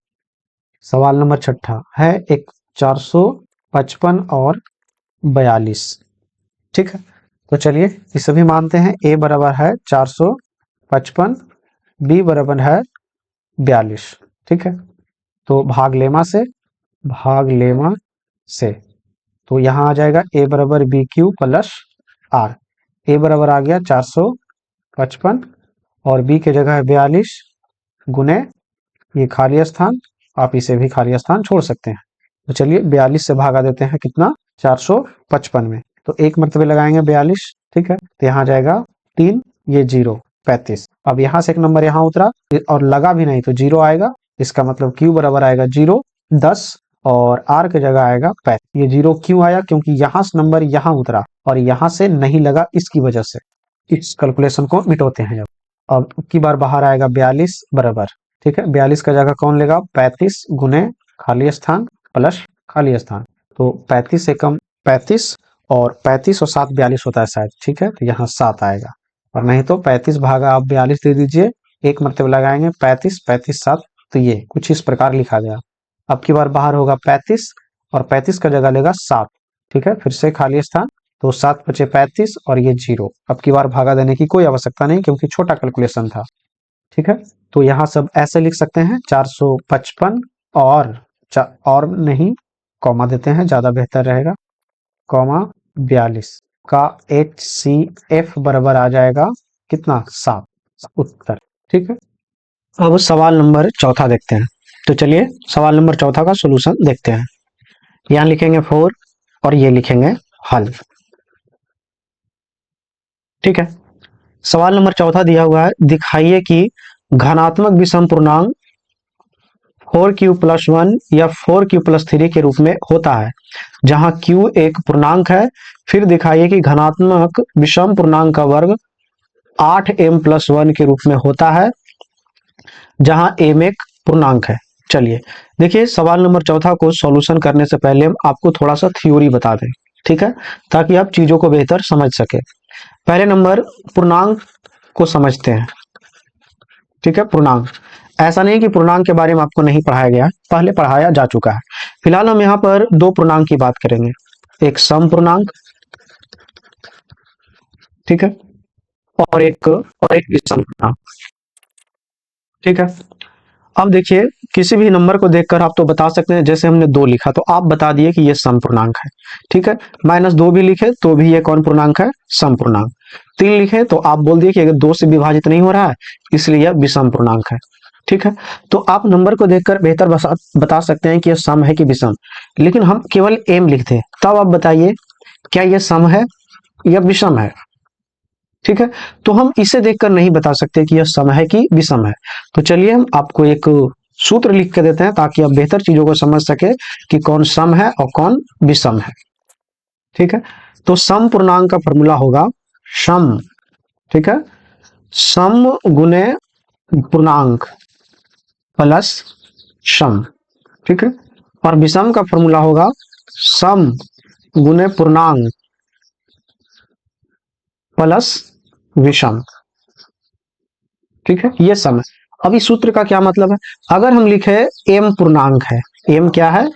सवाल नंबर 6 है एक 455 और 42। ठीक है, तो चलिए ये सभी मानते हैं, a बराबर है 455, b बराबर है 42। ठीक है, तो भाग लेमा से तो यहाँ आ जाएगा a बराबर b q plus r. a बराबर आ गया 455 और b के जगह है 42 गुने, ये खाली स्थान, आप इसे भी खाली स्थान छोड़ सकते हैं। तो चलिए 42 से भागा देते हैं कितना, 455 में, तो 1 मरतबे लगाएंगे 42। ठीक है, तो यहाँ जाएगा 3, ये 0 35। अब यहाँ से 1 नंबर यहाँ उतरा और लगा भी नहीं तो 0 आएगा, इसका मतलब Q बराबर आएगा 0 10 और R के जगह आएगा 35। ये 0 क्यों आया, क्योंकि यहाँ से नंबर यहाँ उतरा और यहाँ से नहीं लगा, इसकी वजह से। इस कैलकुलेशन को मिटाते हैं। अब की बार बाहर आएगा 42 बराबर। ठीक है, 42 का जगह कौन लेगा, 35 गुने खाली स्थान प्लस खाली स्थान, तो 35 से कम 35 और 35 और 7 42 होता है शायद, ठीक है, तो यहाँ 7 आएगा, और नहीं तो 35 भागा आप 42 दे दीजिए, एक मरतबा लगाएंगे 35 35 7, तो ये कुछ इस प्रकार लिखा गया। अब की बार बाहर होगा 35 और 35 का जगह लेगा 7, ठीक है, फिर से खाली स्थान, तो 7 बचे 35 और ये 0। अब की बार भागा देने की कोई आवश्यकता नहीं क्योंकि छोटा कैलकुलेशन था, ठीक है, तो यहाँ सब ऐसे लिख सकते हैं 455 और नहीं कॉमा देते हैं, ज्यादा बेहतर रहेगा, कॉमा 42 का HCF बराबर आ जाएगा कितना 7 उत्तर, ठीक है। अब सवाल नंबर चौथा देखते हैं, तो चलिए सवाल नंबर चौथा का सॉल्यूशन देखते हैं। यहाँ लिखेंगे 4 और ये लिखेंगे हल, ठीक है। सवाल नंबर चौथा दिया हुआ है, दिखाइए कि घनात्मक विषम पूर्णांक 4q+1 या 4q+3 के रूप में होता है, जहां q एक पूर्णांक है। फिर दिखाइए कि घनात्मक विषम पूर्णांक का वर्ग 8m+1 के रूप में होता है, जहां m एक पूर्णांक है। चलिए देखिए, सवाल नंबर चौथा को सॉल्यूशन करने से पहले हम आपको थोड़ा सा थ्योरी बता दें, ठीक है, ताकि आप चीजों को बेहतर समझ सके। पहले नंबर पूर्णांक को समझते हैं, ठीक है। पूर्णांक, ऐसा नहीं कि पूर्णांक के बारे में आपको नहीं पढ़ाया गया, पहले पढ़ाया जा चुका है। फिलहाल हम यहाँ पर दो पूर्णांक की बात करेंगे, एक सम पूर्णांक, ठीक है, और एक विषम पूर्णांक, ठीक है। अब देखिए, किसी भी नंबर को देखकर आप तो बता सकते हैं, जैसे हमने 2 लिखा तो आप बता दिए कि ये सम पूर्णांक है, ठीक है। -2 भी लिखे तो भी ये कौन पूर्णांक है, सम पूर्णांक। 3 लिखे तो आप बोल दिए कि अगर 2 से विभाजित नहीं हो रहा है इसलिए यह विषम पूर्णांक है, ठीक है। तो आप नंबर को देखकर बेहतर बता सकते हैं कि यह सम है कि विषम, लेकिन हम केवल m लिखते हैं, तब आप बताइए क्या यह सम है या विषम है, ठीक है। तो हम इसे देखकर नहीं बता सकते कि यह सम है कि विषम है। तो चलिए हम आपको एक सूत्र लिख के देते हैं ताकि आप बेहतर चीजों को समझ सके कि कौन सम है और कौन विषम है, ठीक है। तो सम पूर्णांक का फॉर्मूला होगा सम, ठीक है, सम गुने पूर्णांक प्लस सम, ठीक है। और विषम का फॉर्मूला होगा सम गुने पूर्णांक प्लस विषम, ठीक है, ये सम है। अब इस सूत्र का क्या मतलब है, अगर हम लिखे m पूर्णांक है, m क्या है,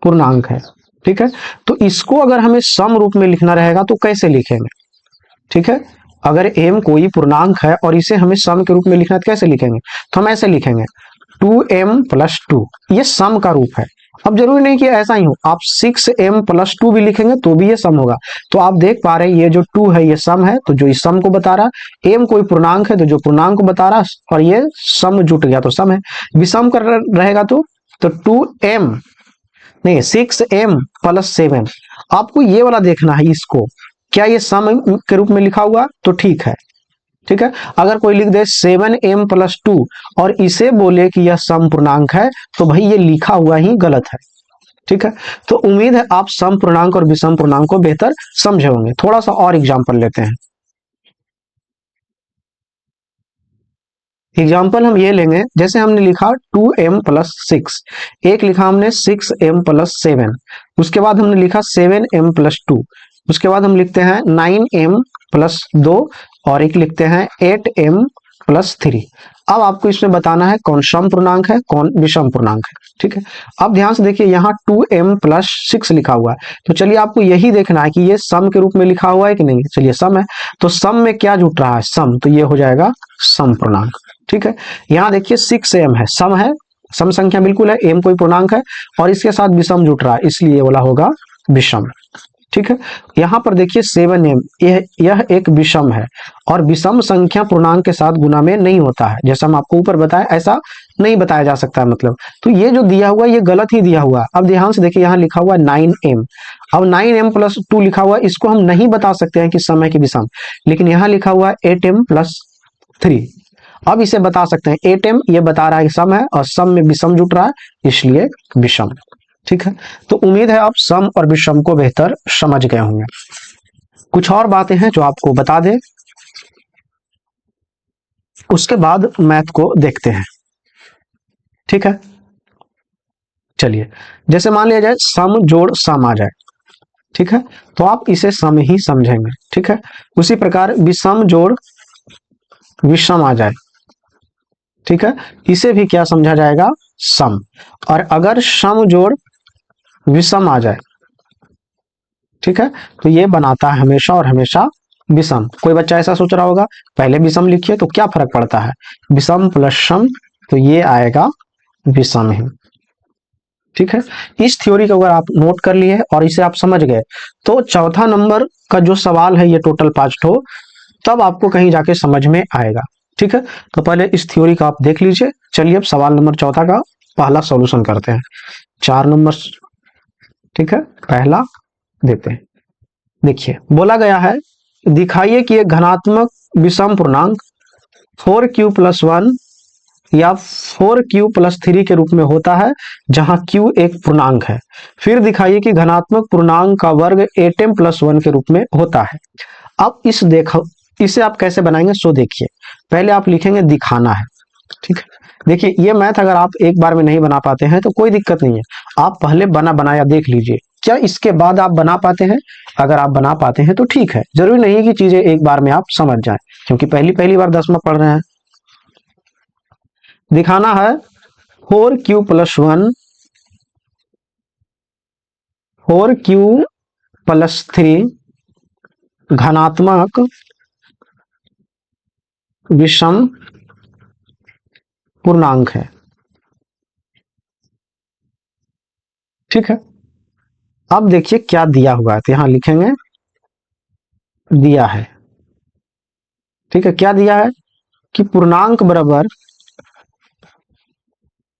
पूर्णांक है, ठीक है, तो इसको अगर हमें सम रूप में लिखना रहेगा तो कैसे लिखेंगे, ठीक है। अगर m कोई पूर्णांक है और इसे हमें सम के रूप में लिखना है तो कैसे लिखेंगे, तो हम ऐसे लिखेंगे 2m+2, ये सम का रूप है। अब जरूरी नहीं कि ऐसा ही हो, आप 6m+2 भी लिखेंगे तो भी ये सम होगा। तो आप देख पा रहे हैं ये जो 2 है ये सम है, तो जो इस सम को बता रहा, m कोई पूर्णांक है तो जो पूर्णांक को बता रहा, और ये सम जुट गया तो सम है। विषम कर रहेगा तो 2m नहीं 6m+7, आपको ये वाला देखना है, इसको क्या ये सम के रूप में लिखा हुआ तो ठीक है, ठीक है। अगर कोई लिख दे 7m+2 और इसे बोले कि यह सम पूर्णांक है तो भाई ये लिखा हुआ ही गलत है, ठीक है। तो उम्मीद है आप सम पूर्णांक और विषम पूर्णांक को बेहतर समझे होंगे। थोड़ा सा और एग्जांपल लेते हैं। एग्जाम्पल हम ये लेंगे, जैसे हमने लिखा 2m+6, एक लिखा हमने 6m+7, उसके बाद हमने लिखा 7m+2, उसके बाद हम लिखते हैं 9m+2 और एक लिखते हैं 8m+3। अब आपको इसमें बताना है कौन सम पूर्णांक है कौन विषम पूर्णांक है, ठीक है। अब ध्यान से देखिए, यहाँ 2m+6 लिखा हुआ है, तो चलिए आपको यही देखना है कि ये सम के रूप में लिखा हुआ है कि नहीं। चलिए सम है, तो सम में क्या जुट रहा है, सम, तो ये हो जाएगा सम पूर्णांक, ठीक है। यहाँ देखिए 6m है, सम है, सम संख्या बिल्कुल है, m कोई पूर्णांक है और इसके साथ विषम जुट रहा है इसलिए वाला होगा विषम, ठीक है। यहाँ पर देखिए 7m, यह एक विषम है और विषम संख्या पूर्णांक के साथ गुना में नहीं होता है, जैसा हम आपको ऊपर बताया ऐसा नहीं बताया जा सकता है, मतलब तो ये जो दिया हुआ ये गलत ही दिया हुआ। अब ध्यान से देखिए, यहाँ लिखा हुआ 9m, अब 9m+2 लिखा हुआ, इसको हम नहीं बता सकते हैं कि सम है कि विषम, लेकिन यहाँ लिखा हुआ 8m+3, अब इसे बता सकते हैं 8m, ये बता रहा है कि सम है और सम में विषम जुट रहा है इसलिए विषम, ठीक है। तो उम्मीद है आप सम और विषम को बेहतर समझ गए होंगे। कुछ और बातें हैं जो आपको बता दें, उसके बाद मैथ को देखते हैं, ठीक है। चलिए, जैसे मान लिया जाए सम जोड़ सम आ जाए, ठीक है, तो आप इसे सम ही समझेंगे, ठीक है। उसी प्रकार विषम जोड़ विषम आ जाए, ठीक है, इसे भी क्या समझा जाएगा, सम। और अगर सम जोड़ विषम आ जाए, ठीक है, तो ये बनाता है हमेशा और हमेशा विषम। कोई बच्चा ऐसा सोच रहा होगा पहले विषम लिखिए तो क्या फर्क पड़ता है, विषम प्लस सम, तो ये आएगा विषम ही, ठीक है। इस थ्योरी को अगर आप नोट कर लिए और इसे आप समझ गए तो चौथा नंबर का जो सवाल है ये टोटल 5 ठो, तब आपको कहीं जाके समझ में आएगा, ठीक है। तो पहले इस थ्योरी का आप देख लीजिए। चलिए अब सवाल नंबर चौथा का पहला सॉल्यूशन करते हैं। 4 नंबर, ठीक है, पहला देते हैं। देखिए बोला गया है, दिखाइए कि एक धनात्मक विषम पूर्णांक 4q+1 या 4q+3 के रूप में होता है जहां q एक पूर्णांक है। फिर दिखाइए कि धनात्मक पूर्णांक का वर्ग 8m+1 के रूप में होता है। अब इसे आप कैसे बनाएंगे सो देखिए। पहले आप लिखेंगे दिखाना है, ठीक है। देखिए ये मैथ अगर आप एक बार में नहीं बना पाते हैं तो कोई दिक्कत नहीं है, आप पहले बनाया देख लीजिए, क्या इसके बाद आप बना पाते हैं। अगर आप बना पाते हैं तो ठीक है, जरूरी नहीं है कि चीजें एक बार में आप समझ जाएं, क्योंकि पहली बार 10वां पढ़ रहे हैं। दिखाना है 4q+1 4q+3 घनात्मक विषम पूर्णांक है, ठीक है। अब देखिए क्या दिया हुआ है, तो यहां लिखेंगे दिया है, ठीक है। क्या दिया है कि पूर्णांक बराबर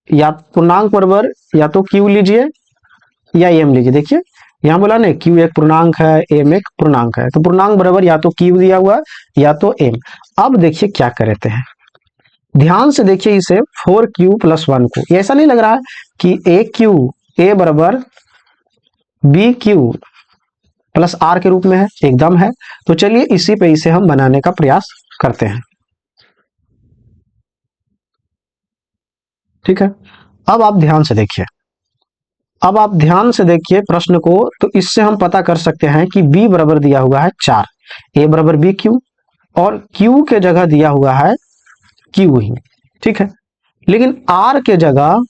या तो q लीजिए या m लीजिए। देखिए यहां बोला ना q एक पूर्णांक है, m एक पूर्णांक है, तो पूर्णांक बराबर या तो q दिया हुआ या तो m। अब देखिए क्या करते हैं, ध्यान से देखिए इसे 4q+1 को, ऐसा नहीं लग रहा है कि a बराबर bq+r के रूप में है, एकदम है। तो चलिए इसी पे इसे हम बनाने का प्रयास करते हैं, ठीक है। अब आप ध्यान से देखिए प्रश्न को, तो इससे हम पता कर सकते हैं कि b बराबर दिया हुआ है 4, a बराबर bq और q के जगह दिया हुआ है q ही, ठीक है। लेकिन r के जगह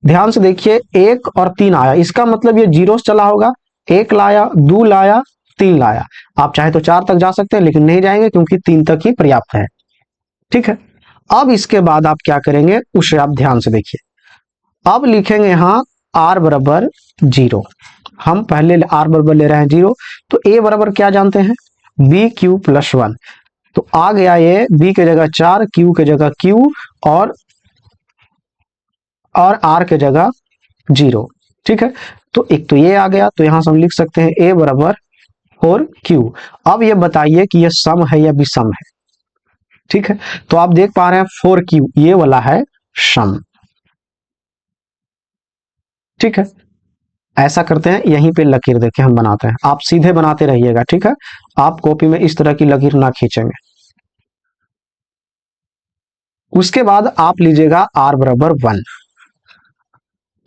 ध्यान से देखिए 1 और 3 आया, इसका मतलब ये जीरो से चला होगा, 1 लाया, 2 लाया, 3 लाया। आप चाहे तो 4 तक जा सकते हैं लेकिन नहीं जाएंगे क्योंकि 3 तक ही पर्याप्त है, ठीक है। अब इसके बाद आप क्या करेंगे उसे आप ध्यान से देखिए। अब लिखेंगे यहां r बराबर 0, हम पहले r बराबर ले रहे हैं 0, तो a बराबर क्या जानते हैं, bq+1, तो आ गया ये b के जगह 4, q के जगह q और r के जगह 0, ठीक है। तो एक तो ये आ गया, तो यहां से हम लिख सकते हैं a बराबर 4q। अब ये बताइए कि ये सम है या विषम है, ठीक है। तो आप देख पा रहे हैं 4q ये वाला है सम, ठीक है। ऐसा करते हैं, यहीं पे लकीर देके हम बनाते हैं, आप सीधे बनाते रहिएगा, ठीक है। आप कॉपी में इस तरह की लकीर ना खींचेंगे। उसके बाद आप लीजिएगा r बराबर 1,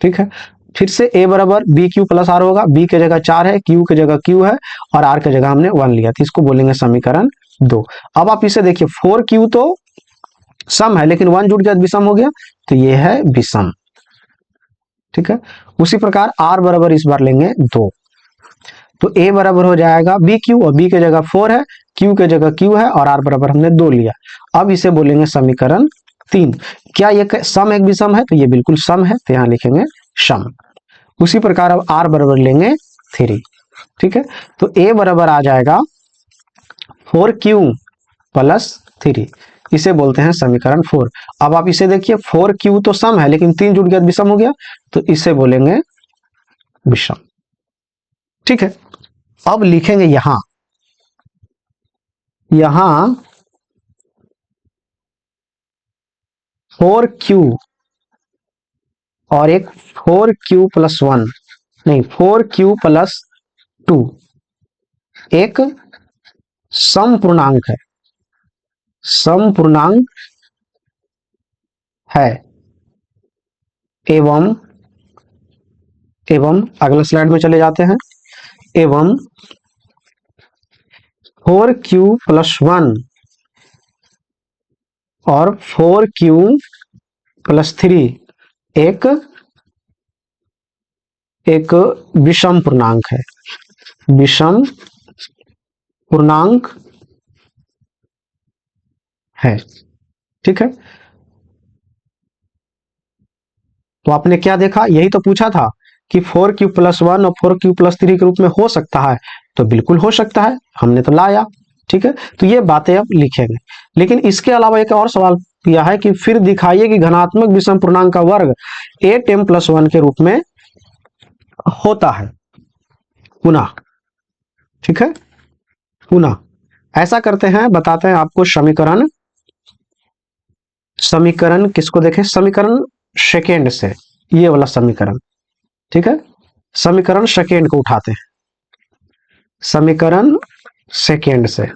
ठीक है। फिर से a बराबर bq+r होगा, b के जगह 4 है, q के जगह q है और r के जगह हमने 1 लिया, तो इसको बोलेंगे समीकरण 2। अब आप इसे देखिए 4q तो सम है लेकिन 1 जुड़ गया विषम हो गया, तो ये है विषम, ठीक है। उसी प्रकार r बराबर इस बार लेंगे 2, तो a बराबर हो जाएगा bq और b के जगह 4 है, q के जगह q है और r बराबर हमने 2 लिया। अब इसे बोलेंगे समीकरण 3। क्या ये सम एक विषम है, तो ये बिल्कुल सम है, तो यहां लिखेंगे सम। उसी प्रकार अब r बराबर लेंगे 3, ठीक है। तो a बराबर आ जाएगा 4q+3, इसे बोलते हैं समीकरण 4। अब आप इसे देखिए 4q तो सम है लेकिन 3 जुड़ गया विषम हो गया, तो इसे बोलेंगे विषम, ठीक है। अब लिखेंगे यहां 4q और एक 4q+1, नहीं 4q+2 एक सम पूर्णांक है एवं एवं अगला स्लाइड में चले जाते हैं, एवं 4q+1 और 4q+3 एक विषम पूर्णांक है, विषम पूर्णांक है। ठीक है, तो आपने क्या देखा, यही तो पूछा था कि 4q+1 और 4q+3 के रूप में हो सकता है, तो बिल्कुल हो सकता है, हमने तो लाया। ठीक है, तो ये बातें अब लिखेंगे। लेकिन इसके अलावा एक और सवाल किया है कि फिर दिखाइए कि धनात्मक विषम पूर्णांक का वर्ग 8m+1 के रूप में होता है पुनः। ठीक है, पुनः ऐसा करते हैं, बताते हैं आपको समीकरण। समीकरण किसको देखें, समीकरण सेकेंड से, ये वाला समीकरण। ठीक है, समीकरण सेकेंड को उठाते हैं, समीकरण सेकेंड से।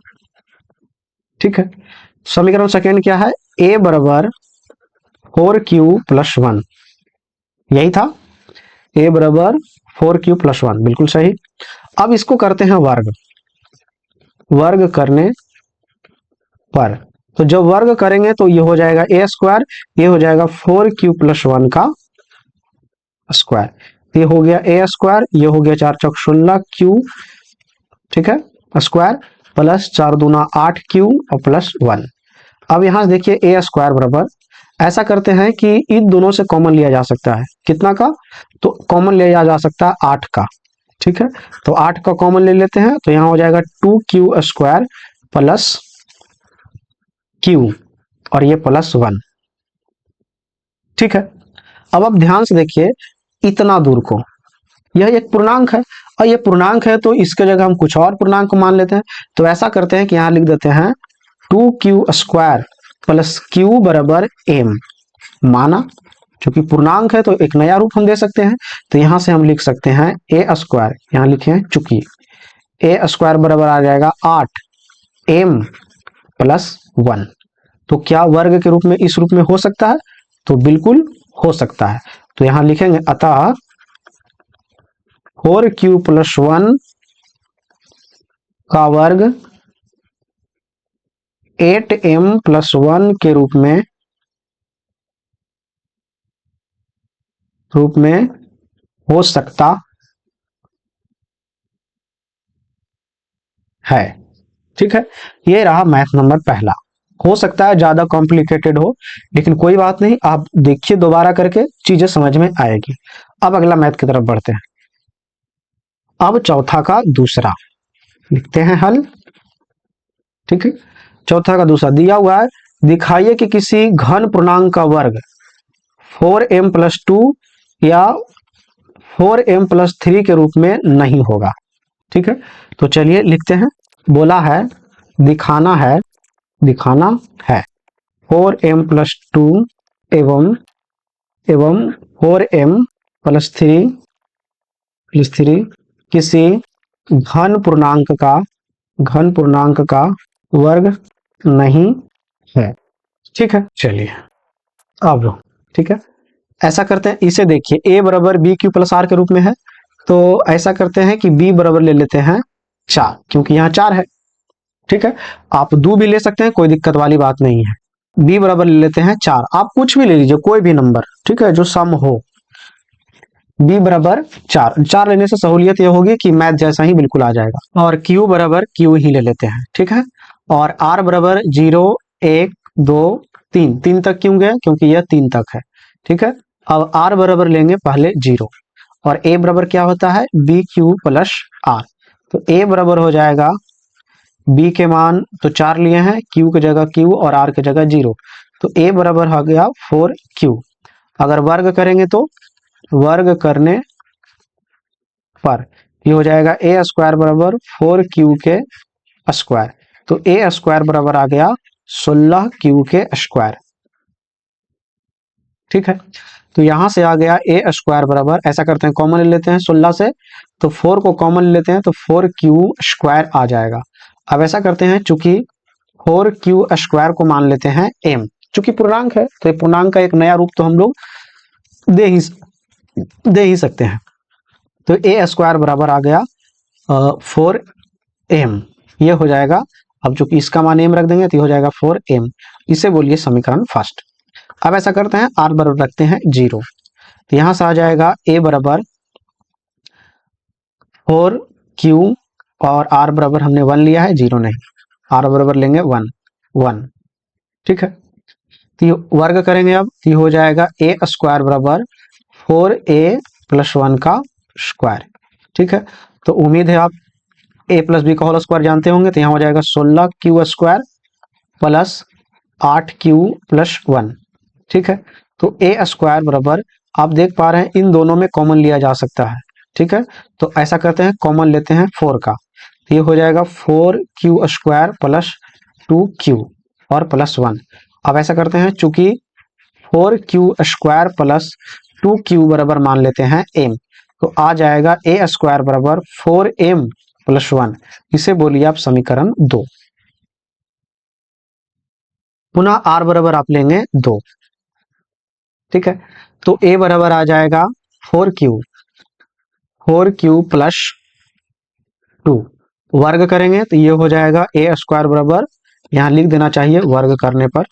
ठीक है, समीकरण सेकेंड क्या है, a बराबर 4q+1, यही था, a बराबर 4q+1, बिल्कुल सही। अब इसको करते हैं वर्ग, वर्ग करने पर, तो जब वर्ग करेंगे तो ये हो जाएगा a², ये हो जाएगा 4q+1 का स्क्वायर, ये हो गया a², ये हो गया 4 चौक 16q, ठीक है, स्क्वायर प्लस 4 दूना 8q और +1। अब यहां से देखिए a² बराबर, ऐसा करते हैं कि इन दोनों से कॉमन लिया जा सकता है, कितना का, तो कॉमन लिया जा सकता है 8 का। ठीक है, तो 8 का कॉमन ले लेते हैं, तो यहां हो जाएगा 2q² प्लस q और ये +1। ठीक है, अब आप ध्यान से देखिए इतना दूर को, यह एक पूर्णांक है, और ये पूर्णांक है तो इसके जगह हम कुछ और पूर्णांक को मान लेते हैं। तो ऐसा करते हैं कि यहां लिख देते हैं 2q² प्लस q बराबर m, माना क्योंकि पूर्णांक है तो एक नया रूप हम दे सकते हैं, तो यहां से हम लिख सकते हैं a², यहां लिखे हैं चूंकि a² बराबर आ जाएगा 8m + 1। तो क्या वर्ग के रूप में इस रूप में हो सकता है, तो बिल्कुल हो सकता है। तो यहां लिखेंगे अतः 4q+1 का वर्ग 8m + 1 के रूप में हो सकता है। ठीक है, ये रहा मैथ नंबर पहला। हो सकता है ज्यादा कॉम्प्लिकेटेड हो, लेकिन कोई बात नहीं, आप देखिए दोबारा करके चीजें समझ में आएगी। अब अगला मैथ की तरफ बढ़ते हैं। अब चौथा का दूसरा लिखते हैं हल। ठीक है, चौथा का दूसरा दिया हुआ है, दिखाइए कि किसी घन पूर्णांक का वर्ग 4m+2 या 4m+3 के रूप में नहीं होगा। ठीक है, तो चलिए लिखते हैं। बोला है दिखाना है 4m+2 एवं 4m+3 किसी घन पूर्णांक का वर्ग नहीं है। ठीक है, चलिए अब ठीक है, ऐसा करते हैं, इसे देखिए a बराबर bq + r के रूप में है, तो ऐसा करते हैं कि b बराबर ले लेते हैं 4, क्योंकि यहाँ 4 है। ठीक है, आप 2 भी ले सकते हैं, कोई दिक्कत वाली बात नहीं है। b बराबर ले लेते हैं 4, आप कुछ भी ले लीजिए, कोई भी नंबर, ठीक है, जो सम हो। b बराबर 4 लेने से सहूलियत ये होगी कि मैथ जैसा ही बिल्कुल आ जाएगा। और q बराबर q ही ले लेते हैं। ठीक है, और r बराबर 0 1 2 3 तक क्यों गए, क्योंकि यह 3 तक है। ठीक है, अब r बराबर लेंगे पहले 0, और a बराबर क्या होता है, bq + r, तो a बराबर हो जाएगा b के मान तो 4 लिए हैं, q की जगह q और r की जगह 0, तो a बराबर हो गया 4q। अगर वर्ग करेंगे तो वर्ग करने पर ये हो जाएगा a² बराबर 4q के स्क्वायर, तो a² बराबर आ गया 16q के स्क्वायर। ठीक है, तो यहां से आ गया a² बराबर, ऐसा करते हैं कॉमन ले लेते हैं 16 से, तो 4 को कॉमन ले लेते हैं, तो 4q² आ जाएगा। अब ऐसा करते हैं, चूंकि 4q² को मान लेते हैं m, चूंकि पूर्णांक है तो पूर्णांक का एक नया रूप तो हम लोग दे ही सकते हैं। तो ए स्क्वायर बराबर आ गया 4m, ये हो जाएगा। अब चूंकि इसका मान m रख देंगे तो ये हो जाएगा 4m। इसे बोलिए समीकरण फर्स्ट। अब ऐसा करते हैं r बराबर रखते हैं 0, तो यहां से आ जाएगा a बराबर 4q और r बराबर हमने 1 लिया है, 0 नहीं, r बराबर लेंगे 1, ठीक है। तो ये वर्ग करेंगे अब, तो ये हो जाएगा ए स्क्वायर बराबर 4a प्लस 1 का स्क्वायर, ठीक है। तो उम्मीद है आप a प्लस बी का होल स्क्वायर जानते होंगे, तो यहाँ हो जाएगा 16q square plus 8q plus 1, ठीक है। तो ए स्क्वायर बराबर, आप देख पा रहे हैं इन दोनों में कॉमन लिया जा सकता है, ठीक है। तो ऐसा करते हैं, कॉमन लेते हैं 4 का, तो ये हो जाएगा 4q स्क्वायर प्लस 2q और प्लस 1। अब ऐसा करते हैं, चूंकि 4q स्क्वायर प्लस 2q बराबर मान लेते हैं m, तो आ जाएगा ए स्क्वायर बराबर 4m प्लस 1। इसे बोलिए आप समीकरण 2। पुनः r बराबर आप लेंगे 2, ठीक है। तो a बराबर आ जाएगा 4q प्लस 2, वर्ग करेंगे तो ये हो जाएगा ए स्क्वायर बराबर, यहां लिख देना चाहिए वर्ग करने पर,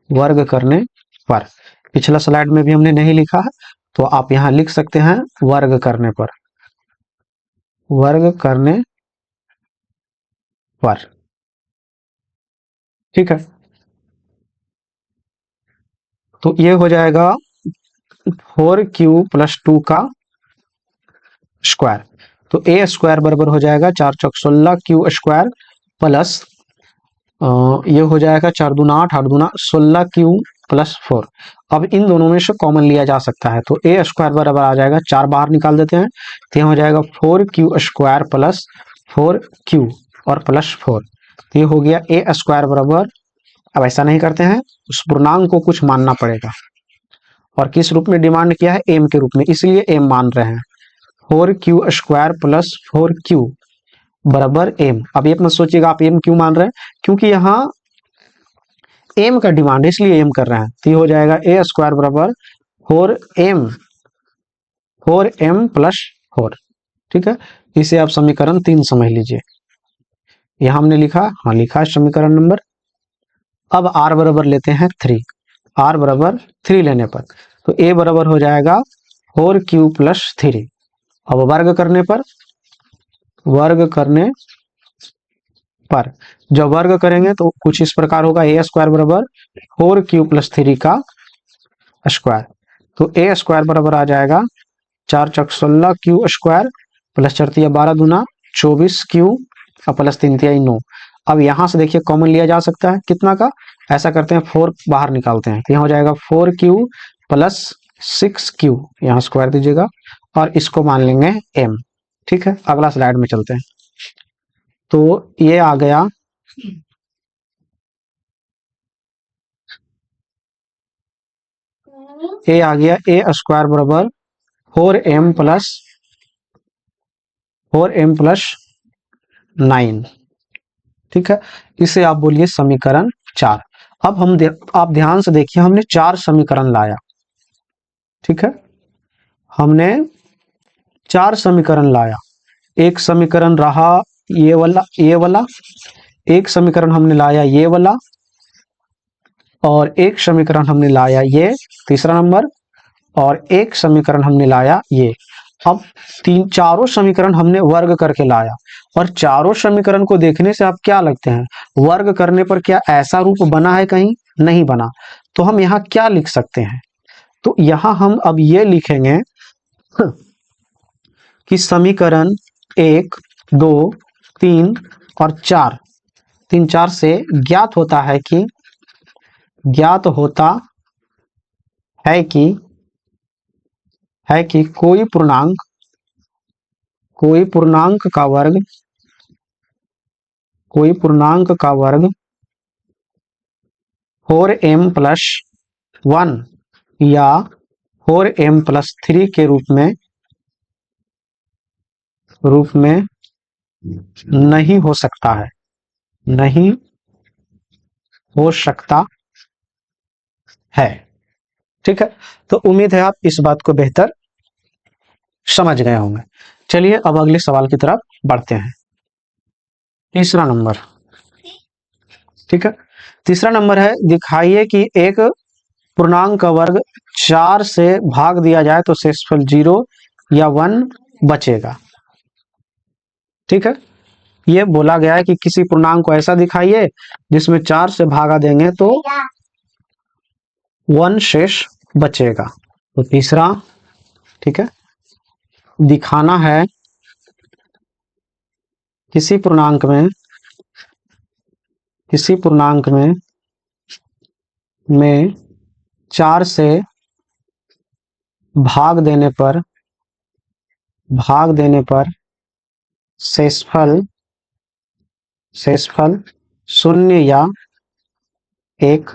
वर्ग करने पर। पिछला स्लाइड में भी हमने नहीं लिखा है, तो आप यहां लिख सकते हैं वर्ग करने पर, वर्ग करने पर, ठीक है। तो ये हो जाएगा 4q प्लस 2 का स्क्वायर, तो ए स्क्वायर बराबर हो जाएगा 4 चौक 16q स्क्वायर प्लस ये हो जाएगा 4 दूना 8, 8 दूना 16q प्लस 4। अब इन दोनों में से कॉमन लिया जा सकता है, तो ए स्क्वायर बराबर आ जाएगा 4 बाहर निकाल देते हैं, तो यहाँ हो जाएगा 4q स्क्वायर प्लस 4q और प्लस 4। तो ये हो गया ए स्क्वायर बराबर। अब ऐसा नहीं करते हैं, उस पूर्णांक को कुछ मानना पड़ेगा, और किस रूप में डिमांड किया है, एम के रूप में, इसलिए एम मान रहे हैं। 4q स्क्वायर प्लस 4q बराबर एम। अब ये मत सोचिएगा आप एम क्यों मान रहे हैं, क्योंकि यहाँ एम का डिमांड है इसलिए एम कर रहे हैं। तो ये हो जाएगा ए स्क्वायर बराबर 4m प्लस 4, ठीक है। इसे आप समीकरण 3 समझ लीजिए। यहां हमने लिखा, हाँ लिखा है समीकरण नंबर। अब r बराबर लेते हैं 3, r बराबर 3 लेने पर तो a बराबर हो जाएगा 4q प्लस 3। अब वर्ग करने पर, वर्ग करने पर जब वर्ग करेंगे तो कुछ इस प्रकार होगा, ए स्क्वायर बराबर 4q प्लस 3 का स्क्वायर। तो ए स्क्वायर बराबर आ जाएगा 4 चौक 16q स्क्वायर प्लस 4 तिया 12 दूना 24q और प्लस 3 तिया 9। अब यहां से देखिए कॉमन लिया जा सकता है, कितना का, ऐसा करते हैं 4 बाहर निकालते हैं, तो यहाँ हो जाएगा 4q प्लस 6q, यहाँ स्क्वायर दीजिएगा और इसको मान लेंगे m, ठीक है। अगला स्लाइड में चलते हैं। तो ये आ गया ए आ गया ए स्क्वायर बराबर 4m प्लस 9, ठीक है। इसे आप बोलिए समीकरण 4। अब आप ध्यान से देखिए, हमने 4 समीकरण लाया, ठीक है। हमने 4 समीकरण लाया। एक समीकरण रहा ये वाला, एक समीकरण हमने लाया ये वाला, और एक समीकरण हमने लाया ये तीसरा नंबर, और एक समीकरण हमने लाया ये। अब चारों समीकरण हमने वर्ग करके लाया, और चारों समीकरण को देखने से आप क्या लगते हैं, वर्ग करने पर क्या ऐसा रूप बना है, कहीं नहीं बना। तो हम यहाँ क्या लिख सकते हैं, तो यहाँ हम अब ये लिखेंगे कि समीकरण 1, 2, 3 और 4, 3, 4 से ज्ञात होता है कि, ज्ञात होता है कि कोई पूर्णांक का वर्ग, कोई पूर्णांक का वर्ग 4m प्लस 1 या 4m प्लस 3 के रूप में नहीं हो सकता है, नहीं हो सकता है, ठीक है। तो उम्मीद है आप इस बात को बेहतर समझ गए होंगे। चलिए अब अगले सवाल की तरफ बढ़ते हैं। तीसरा नंबर, ठीक है, तीसरा नंबर है, दिखाइए कि एक पूर्णांक का वर्ग 4 से भाग दिया जाए तो शेषफल 0 या 1 बचेगा। ठीक है, ये बोला गया है कि किसी पूर्णांक को ऐसा दिखाइए जिसमें 4 से भागा देंगे तो 1 शेष बचेगा। तो तीसरा, ठीक है, दिखाना है किसी पूर्णांक में 4 से भाग देने पर शेषफल 0 या 1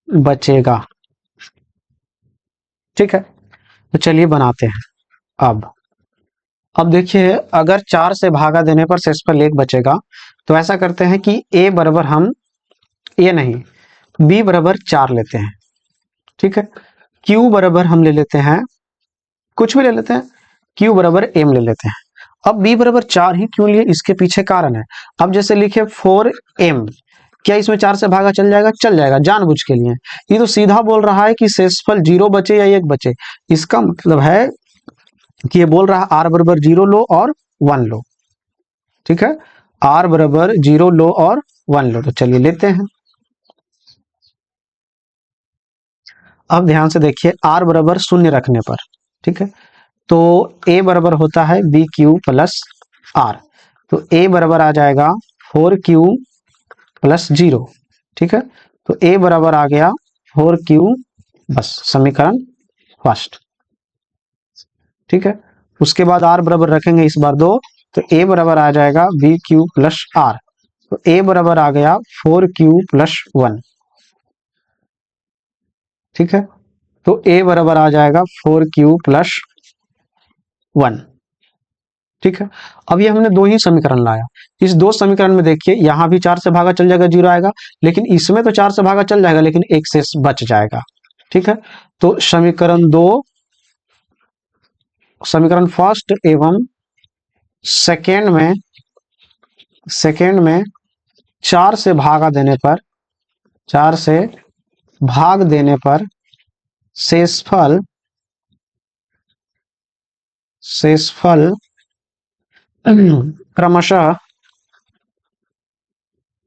बचेगा। ठीक है, तो चलिए बनाते हैं। अब देखिए, अगर 4 से भागा देने पर शेषफल 1 बचेगा तो ऐसा करते हैं कि a बराबर हम b बराबर 4 लेते हैं। ठीक है, q बराबर हम ले लेते हैं, कुछ भी ले लेते हैं, q बराबर m ले लेते हैं। अब b बराबर 4 ही क्यों लिए, इसके पीछे कारण है। अब जैसे लिखे 4m, क्या इसमें 4 से भागा चल जाएगा? चल जाएगा, जानबूझ के लिए। ये तो सीधा बोल रहा है कि शेषफल 0 बचे या 1 बचे। इसका मतलब है कि ये बोल रहा है r बराबर 0 लो और 1 लो। ठीक है, r बराबर 0 लो और 1 लो। तो चलिए लेते हैं। अब ध्यान से देखिए, r बराबर 0 रखने पर, ठीक है, तो a बराबर होता है bq प्लस r। तो a बराबर आ जाएगा 4q प्लस 0। ठीक है, तो a बराबर आ गया 4q, बस समीकरण फर्स्ट। ठीक है, उसके बाद r बराबर रखेंगे इस बार 2, तो a बराबर आ जाएगा bq प्लस r। तो a बराबर आ गया 4q प्लस 1। ठीक है, तो a बराबर आ जाएगा 4q प्लस 1। ठीक है, अब ये हमने 2 ही समीकरण लाया। इस 2 समीकरण में देखिए, यहां भी 4 से भागा चल जाएगा 0 आएगा, लेकिन इसमें तो 4 से भागा चल जाएगा लेकिन 1 शेष बच जाएगा। ठीक है, तो समीकरण फर्स्ट एवं सेकेंड में 4 से भाग देने पर शेषफल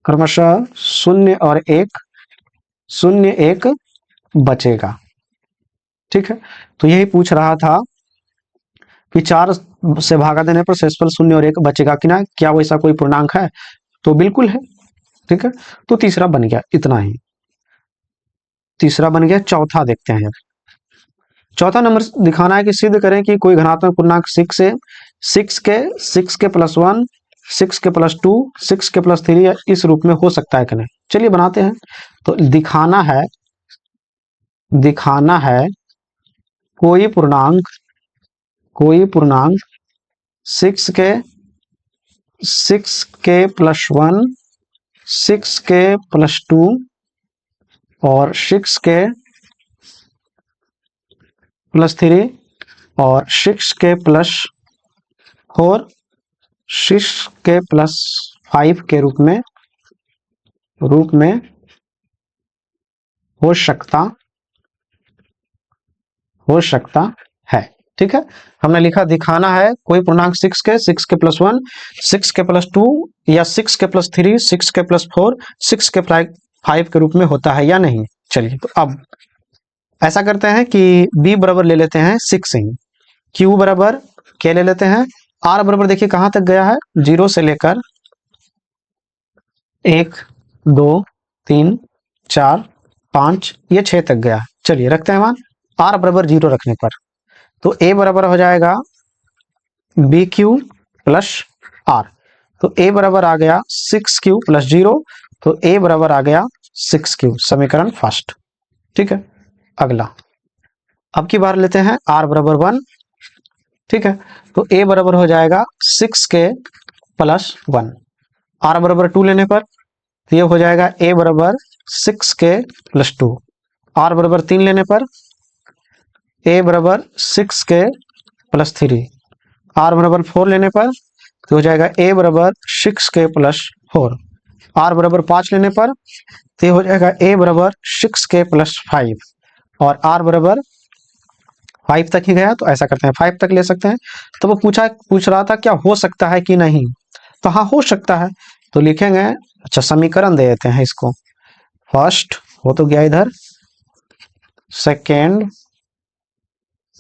क्रमशः 0 और 1 बचेगा। ठीक है, तो यही पूछ रहा था कि 4 से भागा देने पर शेषफल 0 और 1 बचेगा कि ना, क्या वैसा कोई पूर्णांक है? तो बिल्कुल है। ठीक है, तो तीसरा बन गया, इतना ही तीसरा बन गया। चौथा देखते हैं। चौथा नंबर दिखाना है कि सिद्ध करें कि कोई धनात्मक पूर्णांक 6 के प्लस 1, 6 के प्लस 2, 6 के प्लस 3 इस रूप में हो सकता है कि नहीं। चलिए बनाते हैं। तो दिखाना है कोई पूर्णांक 6 के प्लस 1, 6 के प्लस 2 और 6 के प्लस 3 और 6 के प्लस 4, 6 के प्लस 5 के रूप में हो सकता है। ठीक है, हमने लिखा दिखाना है कोई पूर्णांक 6 के प्लस 1, 6 के प्लस 2 या 6 के प्लस 3, 6 के प्लस 4, 6 के प्लस 5 के रूप में होता है या नहीं। चलिए, तो अब ऐसा करते हैं कि b बराबर ले लेते हैं 6 ही, q बराबर क्या ले लेते हैं, r बराबर देखिए कहां तक गया है, 0 से लेकर 1 2 3 4 5 ये 6 तक गया। चलिए रखते हैं मान, r बराबर 0 रखने पर तो a बराबर हो जाएगा bq प्लस r। तो a बराबर आ गया 6q प्लस 0, तो a बराबर आ गया 6q, समीकरण फर्स्ट। ठीक है, अगला अब की बार लेते हैं r बराबर 1। ठीक है, तो a बराबर हो जाएगा 6 के प्लस 1, r बराबर 2 लेने पर तो ये हो जाएगा a बराबर 6 के प्लस 2, r बराबर 3 लेने पर ए बराबर 6k प्लस 3, आर बराबर 4 लेने पर तो हो जाएगा ए बराबर 6k प्लस 4, आर बराबर 5 लेने पर तो हो जाएगा ए बराबर 6k प्लस 5, और आर बराबर 5 तक ही गया तो ऐसा करते हैं 5 तक ले सकते हैं। तो वो पूछ रहा था क्या हो सकता है कि नहीं, तो हाँ हो सकता है, तो लिखेंगे। अच्छा समीकरण दे देते हैं इसको, फर्स्ट हो तो गया इधर, सेकेंड,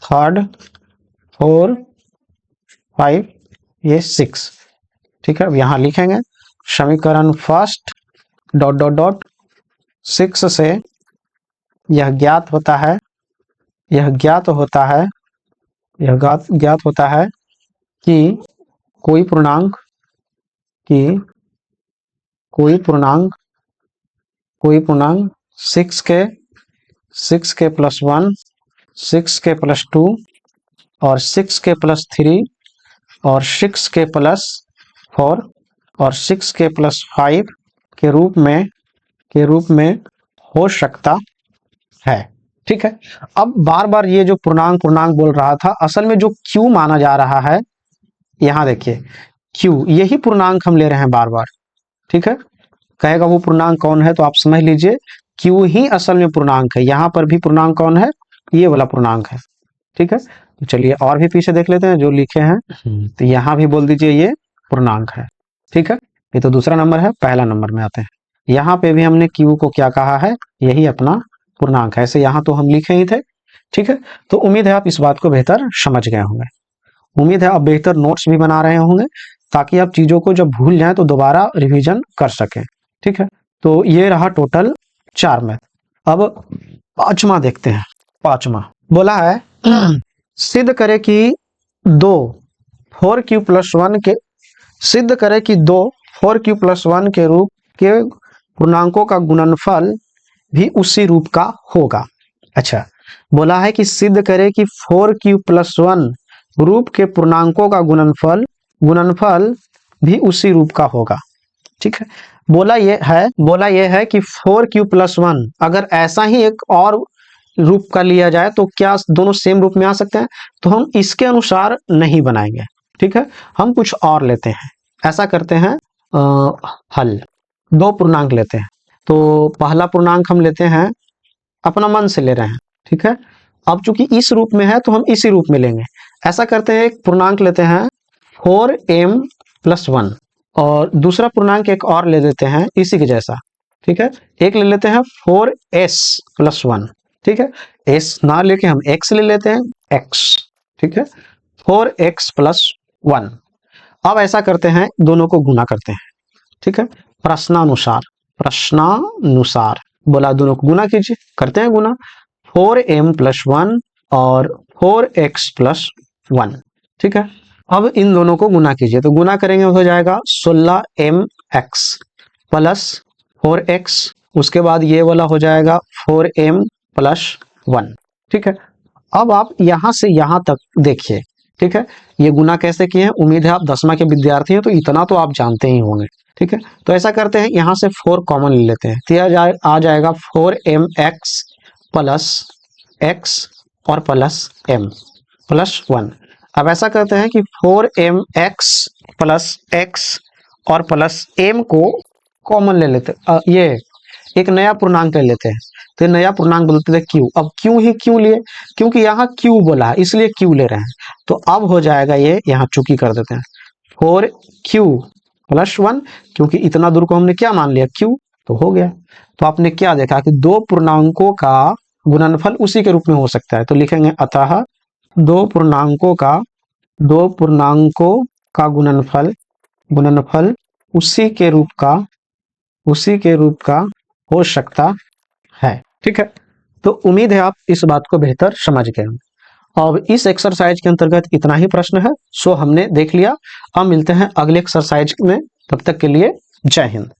थर्ड, 4, 5, ये 6, ठीक है। अब यहाँ लिखेंगे समीकरण फर्स्ट डॉट डॉट डॉट 6 से यह ज्ञात होता है, यह ज्ञात होता है, यह ज्ञात होता है कि कोई पूर्णांक, कि कोई पूर्णांक 6k प्लस 1, 6k प्लस 2 और 6k प्लस 3 और 6k प्लस 4 और 6k प्लस 5 के रूप में हो सकता है, ठीक है। अब बार बार ये जो पूर्णांक बोल रहा था, असल में जो q माना जा रहा है, यहाँ देखिए q, यही पूर्णांक हम ले रहे हैं बार बार, ठीक है। कहेगा वो पूर्णांक कौन है, तो आप समझ लीजिए q ही असल में पूर्णांक है। यहाँ पर भी पूर्णांक कौन है, ये वाला पूर्णांक है, ठीक है। तो चलिए और भी पीछे देख लेते हैं जो लिखे हैं, तो यहाँ भी बोल दीजिए ये पूर्णांक है, ठीक है। ये तो दूसरा नंबर है, पहला नंबर में आते हैं। यहाँ पे भी हमने q को क्या कहा है, यही अपना पूर्णांक है, ऐसे यहाँ तो हम लिखे ही थे, ठीक है। तो उम्मीद है आप इस बात को बेहतर समझ गए होंगे, उम्मीद है आप बेहतर नोट्स भी बना रहे होंगे, ताकि आप चीजों को जब भूल जाएं तो दोबारा रिवीजन कर सकें, ठीक है। तो ये रहा टोटल 4 में। अब पांचवा देखते हैं। पांचवा बोला है सिद्ध करे कि 2 4q प्लस 1 के, सिद्ध करे कि 2 4q प्लस 1 के रूप के पूर्णांकों का गुणनफल भी उसी रूप का होगा। अच्छा, बोला है कि सिद्ध करे कि 4q प्लस 1 रूप के पूर्णांकों का गुणनफल भी उसी रूप का होगा, ठीक है। बोला ये है कि 4q प्लस 1 अगर ऐसा ही एक और रूप का लिया जाए तो क्या दोनों सेम रूप में आ सकते हैं, तो हम इसके अनुसार नहीं बनाएंगे, ठीक है। हम कुछ और लेते हैं, ऐसा करते हैं हल, 2 पूर्णांक लेते हैं। तो पहला पूर्णांक हम लेते हैं, अपना मन से ले रहे हैं, ठीक है। अब चूंकि इस रूप में है तो हम इसी रूप में लेंगे। ऐसा करते हैं, एक पूर्णांक लेते हैं 4m प्लस 1 और दूसरा पूर्णांक एक और ले लेते हैं इसी के जैसा, ठीक है। एक ले लेते हैं 4s प्लस 1, ठीक है। s ना लेके हम x ले लेते हैं, x, ठीक है, 4x प्लस 1। अब ऐसा करते हैं, दोनों को गुना करते हैं, ठीक है, प्रश्नानुसार बोला दोनों को गुना कीजिए, करते हैं गुना, 4m प्लस 1 और 4x प्लस 1, ठीक है। अब इन दोनों को गुना कीजिए, तो गुना करेंगे हो जाएगा 16mx प्लस 4x, उसके बाद ये वाला हो जाएगा 4m प्लस 1, ठीक है। अब आप यहां से यहां तक देखिए, ठीक है, ये गुना कैसे किए हैं। उम्मीद है आप 10वां के विद्यार्थी हैं तो इतना तो आप जानते ही होंगे, ठीक है। तो ऐसा करते हैं, यहां से 4 कॉमन ले लेते हैं, तो आ जाएगा 4mx प्लस x और प्लस m प्लस 1। अब ऐसा करते हैं कि 4mx प्लस x और प्लस m को कॉमन ले लेते हैं, ये एक नया पूर्णांक ले लेते हैं, तो नया पूर्णांक बोलते थे q। अब क्यों लिए, क्योंकि यहाँ q बोला है इसलिए q ले रहे हैं। तो अब हो जाएगा ये, यहाँ चुकी कर देते हैं 4q प्लस 1, क्योंकि इतना दूर को हमने क्या मान लिया q, तो हो गया। तो आपने क्या देखा कि 2 पूर्णांकों का गुणनफल उसी के रूप में हो सकता है, तो लिखेंगे अतः 2 पूर्णांकों का गुणनफल उसी के रूप का हो सकता है, ठीक है। तो उम्मीद है आप इस बात को बेहतर समझ गए होंगे। अब इस एक्सरसाइज के अंतर्गत इतना ही प्रश्न है, सो हमने देख लिया। अब मिलते हैं अगले एक्सरसाइज में, तब तक के लिए जय हिंद।